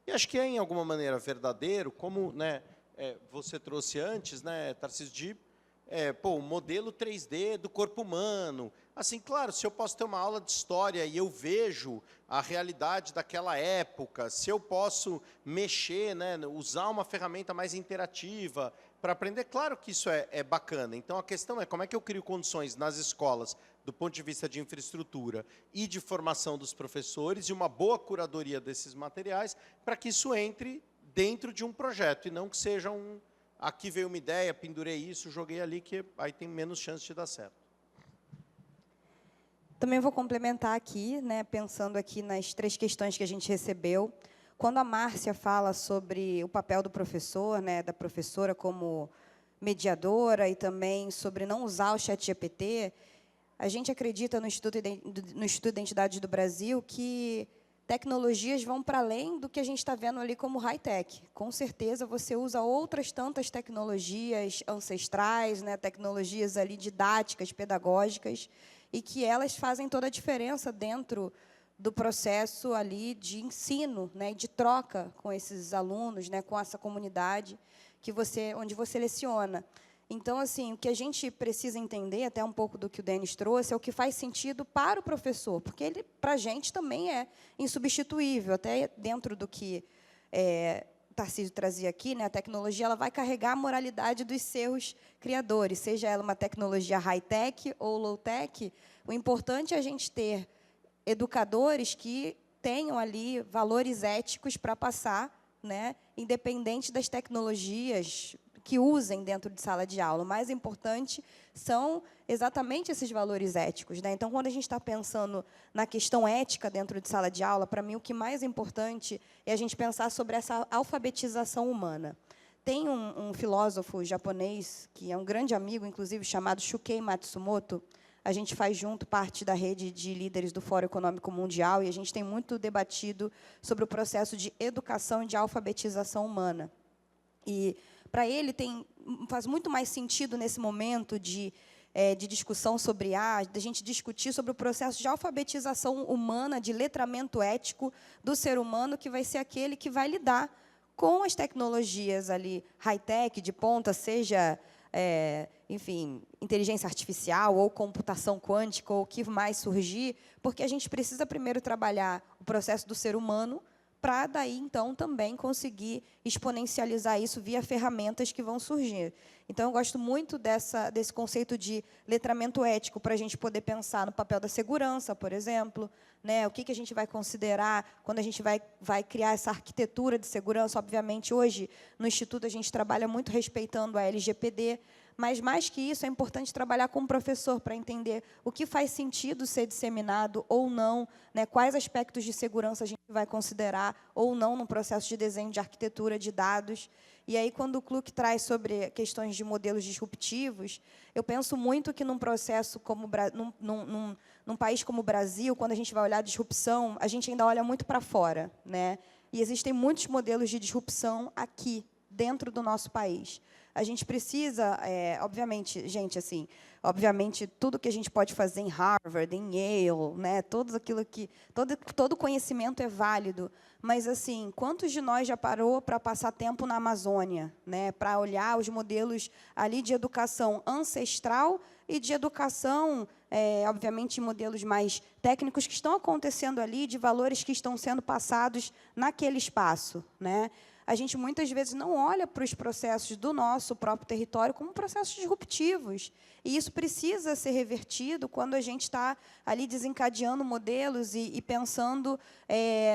e acho que é, em alguma maneira, verdadeiro, como, né, você trouxe antes, né, Tarcísio, de o modelo 3D do corpo humano. Assim, claro, se eu posso ter uma aula de história e eu vejo a realidade daquela época, se eu posso mexer, né, usar uma ferramenta mais interativa para aprender, claro que isso é bacana. Então, a questão é como é que eu crio condições nas escolas, do ponto de vista de infraestrutura e de formação dos professores, e uma boa curadoria desses materiais, para que isso entre dentro de um projeto, e não que seja aqui veio uma ideia, pendurei isso, joguei ali, que aí tem menos chance de dar certo. Também vou complementar aqui, né, pensando aqui nas 3 questões que a gente recebeu. Quando a Márcia fala sobre o papel do professor, né, da professora como mediadora, e também sobre não usar o ChatGPT, a gente acredita no Instituto Identidade do Brasil que tecnologias vão para além do que a gente está vendo ali como high-tech. Com certeza, você usa outras tantas tecnologias ancestrais, né, tecnologias ali didáticas, pedagógicas, e que elas fazem toda a diferença dentro do processo ali de ensino, né, de troca com esses alunos, né, com essa comunidade, onde você leciona. Então, assim, o que a gente precisa entender, até um pouco do que o Denis trouxe, é o que faz sentido para o professor, porque ele, para a gente, também é insubstituível, até dentro do que Tarcísio trazia aqui, né, a tecnologia ela vai carregar a moralidade dos seus criadores, seja ela uma tecnologia high-tech ou low-tech. O importante é a gente ter educadores que tenham ali valores éticos para passar, né, independente das tecnologias que usem dentro de sala de aula. O mais importante são exatamente esses valores éticos, né? Então, quando a gente está pensando na questão ética dentro de sala de aula, para mim, o que mais é importante é a gente pensar sobre essa alfabetização humana. Tem um filósofo japonês, que é um grande amigo, inclusive, chamado Shuhei Matsumoto. A gente faz junto parte da rede de líderes do Fórum Econômico Mundial, e a gente tem muito debatido sobre o processo de educação e de alfabetização humana. E, para ele, faz muito mais sentido, nesse momento de discussão sobre de a gente discutir sobre o processo de alfabetização humana, de letramento ético do ser humano, que vai ser aquele que vai lidar com as tecnologias ali high-tech, de ponta, seja, enfim, inteligência artificial ou computação quântica, ou o que mais surgir, porque a gente precisa primeiro trabalhar o processo do ser humano, para daí, então, também conseguir exponencializar isso via ferramentas que vão surgir. Então, eu gosto muito desse conceito de letramento ético, para a gente poder pensar no papel da segurança, por exemplo, né? O que a gente vai considerar quando a gente vai criar essa arquitetura de segurança. Obviamente, hoje, no Instituto, a gente trabalha muito respeitando a LGPD, mas, mais que isso, é importante trabalhar com o professor para entender o que faz sentido ser disseminado ou não, né, quais aspectos de segurança a gente vai considerar ou não no processo de desenho de arquitetura de dados. E aí, quando o Kluck traz sobre questões de modelos disruptivos, eu penso muito que num processo como num país como o Brasil, quando a gente vai olhar a disrupção, a gente ainda olha muito para fora, né? E existem muitos modelos de disrupção aqui, dentro do nosso país. A gente precisa, obviamente, gente, assim, obviamente, tudo que a gente pode fazer em Harvard, em Yale, né, todo conhecimento é válido, mas, assim, quantos de nós já parou para passar tempo na Amazônia, né, para olhar os modelos ali de educação ancestral e de educação, obviamente, modelos mais técnicos que estão acontecendo ali, de valores que estão sendo passados naquele espaço, né? A gente, muitas vezes, não olha para os processos do nosso próprio território como processos disruptivos. E isso precisa ser revertido quando a gente está ali desencadeando modelos e pensando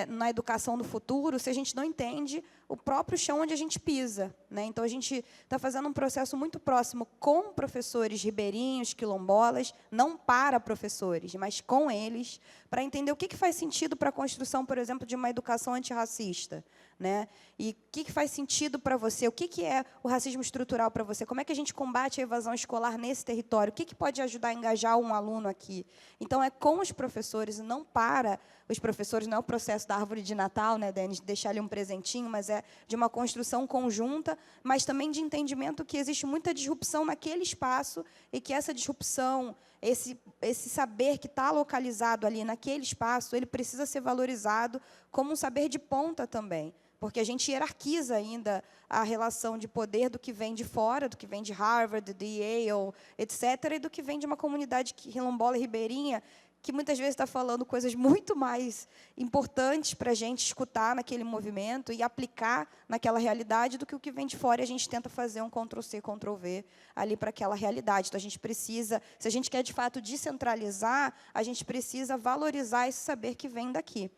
na educação do futuro, se a gente não entende o próprio chão onde a gente pisa, né? Então, a gente está fazendo um processo muito próximo com professores ribeirinhos, quilombolas, não para professores, mas com eles, para entender o que faz sentido para a construção, por exemplo, de uma educação antirracista, né? E o que faz sentido para você? O que é o racismo estrutural para você? Como é que a gente combate a evasão escolar nesse território? O que pode ajudar a engajar um aluno aqui? Então, é com os professores, não para os professores, não é o processo da árvore de Natal, né, Denis, deixar ali um presentinho, mas é de uma construção conjunta, mas também de entendimento que existe muita disrupção naquele espaço e que essa disrupção, esse saber que está localizado ali naquele espaço, ele precisa ser valorizado como um saber de ponta também, porque a gente hierarquiza ainda a relação de poder do que vem de fora, do que vem de Harvard, de Yale, etc., e do que vem de uma comunidade quilombola e ribeirinha, que muitas vezes está falando coisas muito mais importantes para a gente escutar naquele movimento e aplicar naquela realidade do que o que vem de fora, e a gente tenta fazer um Ctrl+C, Ctrl+V ali para aquela realidade. Então, a gente precisa, se a gente quer, de fato, descentralizar, a gente precisa valorizar esse saber que vem daqui.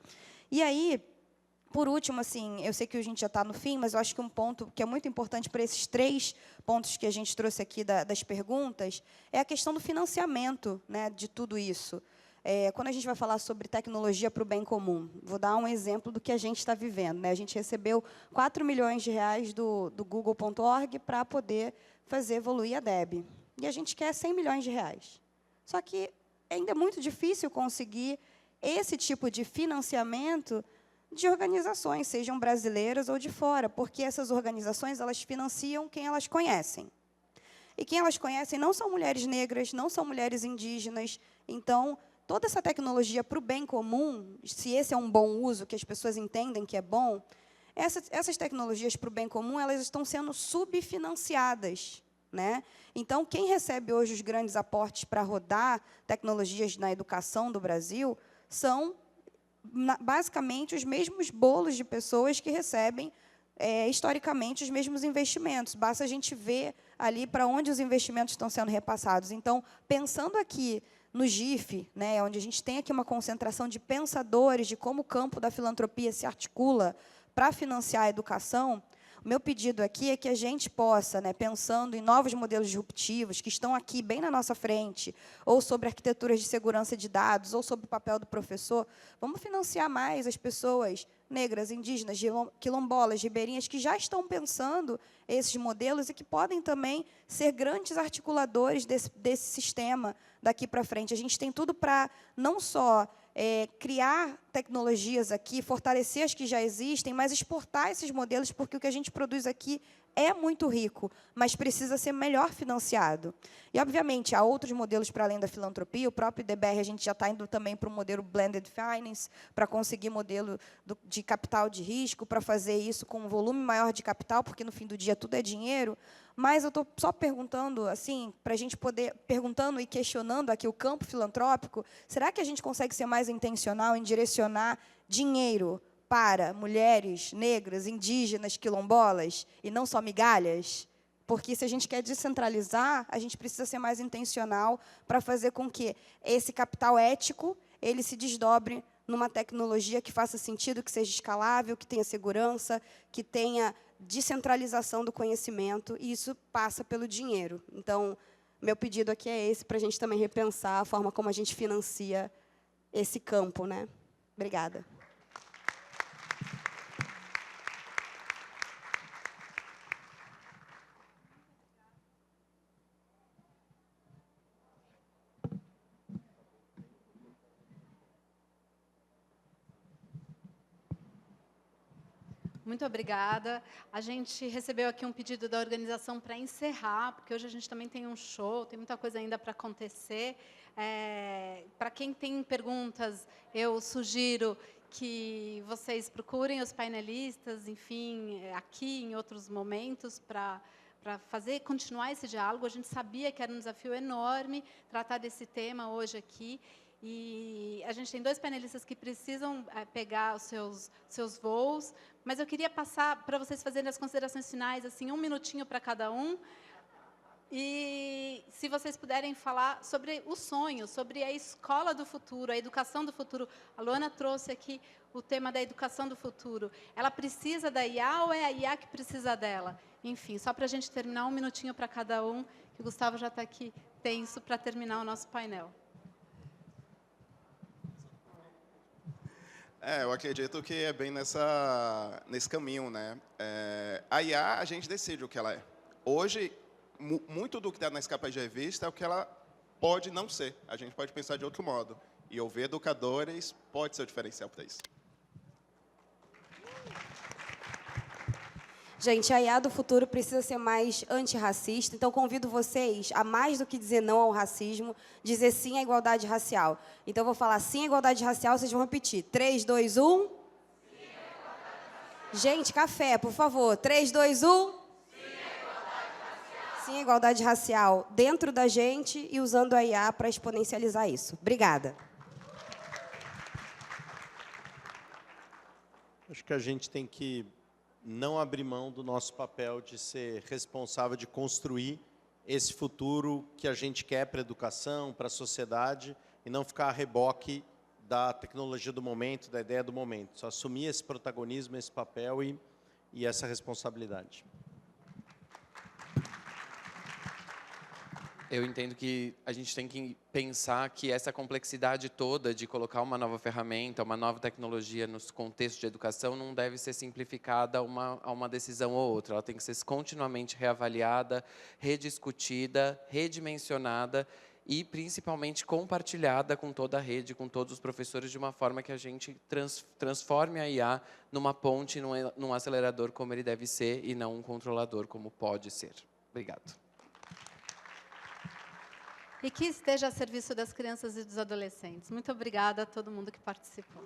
E aí, por último, assim, eu sei que a gente já está no fim, mas eu acho que um ponto que é muito importante para esses 3 pontos que a gente trouxe aqui das perguntas é a questão do financiamento, né, de tudo isso. Quando a gente vai falar sobre tecnologia para o bem comum, vou dar um exemplo do que a gente está vivendo, né? A gente recebeu 4 milhões de reais do Google.org para poder fazer evoluir a DEB. E a gente quer 100 milhões de reais. Só que ainda é muito difícil conseguir esse tipo de financiamento de organizações, sejam brasileiras ou de fora, porque essas organizações elas financiam quem elas conhecem. E quem elas conhecem não são mulheres negras, não são mulheres indígenas. Então, toda essa tecnologia para o bem comum, se esse é um bom uso, que as pessoas entendem que é bom, Essas tecnologias para o bem comum, elas estão sendo subfinanciadas, né? Então, quem recebe hoje os grandes aportes para rodar tecnologias na educação do Brasil são, basicamente, os mesmos bolos de pessoas que recebem, historicamente, os mesmos investimentos. Basta a gente ver ali para onde os investimentos estão sendo repassados. Então, pensando aqui no GIF, né, onde a gente tem aqui uma concentração de pensadores de como o campo da filantropia se articula para financiar a educação, o meu pedido aqui é que a gente possa, né, pensando em novos modelos disruptivos que estão aqui bem na nossa frente, ou sobre arquiteturas de segurança de dados, ou sobre o papel do professor, vamos financiar mais as pessoas negras, indígenas, quilombolas, ribeirinhas, que já estão pensando esses modelos e que podem também ser grandes articuladores desse sistema daqui para frente. A gente tem tudo para não só criar tecnologias aqui, fortalecer as que já existem, mas exportar esses modelos, porque o que a gente produz aqui é muito rico, mas precisa ser melhor financiado. E, obviamente, há outros modelos para além da filantropia. O próprio IDBR, a gente já está indo também para o modelo Blended Finance, para conseguir modelo de capital de risco, para fazer isso com um volume maior de capital, porque, no fim do dia, tudo é dinheiro. Mas eu estou só perguntando, assim, para a gente poder, perguntando e questionando aqui o campo filantrópico, será que a gente consegue ser mais intencional em direcionar dinheiro para mulheres negras, indígenas, quilombolas, e não só migalhas? Porque, se a gente quer descentralizar, a gente precisa ser mais intencional para fazer com que esse capital ético ele se desdobre numa tecnologia que faça sentido, que seja escalável, que tenha segurança, que tenha descentralização do conhecimento, e isso passa pelo dinheiro. Então, meu pedido aqui é esse, para a gente também repensar a forma como a gente financia esse campo, né? Obrigada. Muito obrigada. A gente recebeu aqui um pedido da organização para encerrar, porque hoje a gente também tem um show, tem muita coisa ainda para acontecer. Para quem tem perguntas, eu sugiro que vocês procurem os painelistas, enfim, aqui em outros momentos, para continuar esse diálogo. A gente sabia que era um desafio enorme tratar desse tema hoje aqui. E a gente tem 2 panelistas que precisam pegar os seus voos, mas eu queria passar para vocês fazerem as considerações finais, assim, 1 minutinho para cada um. E se vocês puderem falar sobre o sonho, sobre a escola do futuro, a educação do futuro. A Luana trouxe aqui o tema da educação do futuro. Ela precisa da IA ou é a IA que precisa dela? Enfim, só para a gente terminar, 1 minutinho para cada um, que o Gustavo já está aqui tenso para terminar o nosso painel. Eu acredito que é bem nesse caminho, né? A IA, a gente decide o que ela é. Hoje, muito do que está nas capas de revista é o que ela pode não ser. A gente pode pensar de outro modo. E ouvir educadores pode ser o diferencial para isso. Gente, a IA do futuro precisa ser mais antirracista, então convido vocês a, mais do que dizer não ao racismo, dizer sim à igualdade racial. Então, eu vou falar sim à igualdade racial, vocês vão repetir. 3, 2, 1. Gente, café, por favor. 3, 2, 1. Sim à igualdade racial dentro da gente e usando a IA para exponencializar isso. Obrigada. Acho que a gente tem que não abrir mão do nosso papel de ser responsável de construir esse futuro que a gente quer para a educação, para a sociedade, e não ficar a reboque da tecnologia do momento, da ideia do momento. Só assumir esse protagonismo, esse papel e essa responsabilidade. Eu entendo que a gente tem que pensar que essa complexidade toda de colocar uma nova ferramenta, uma nova tecnologia nos contextos de educação não deve ser simplificada a uma decisão ou outra. Ela tem que ser continuamente reavaliada, rediscutida, redimensionada e, principalmente, compartilhada com toda a rede, com todos os professores, de uma forma que a gente transforme a IA numa ponte, num acelerador como ele deve ser e não um controlador como pode ser. Obrigado. E que esteja a serviço das crianças e dos adolescentes. Muito obrigada a todo mundo que participou.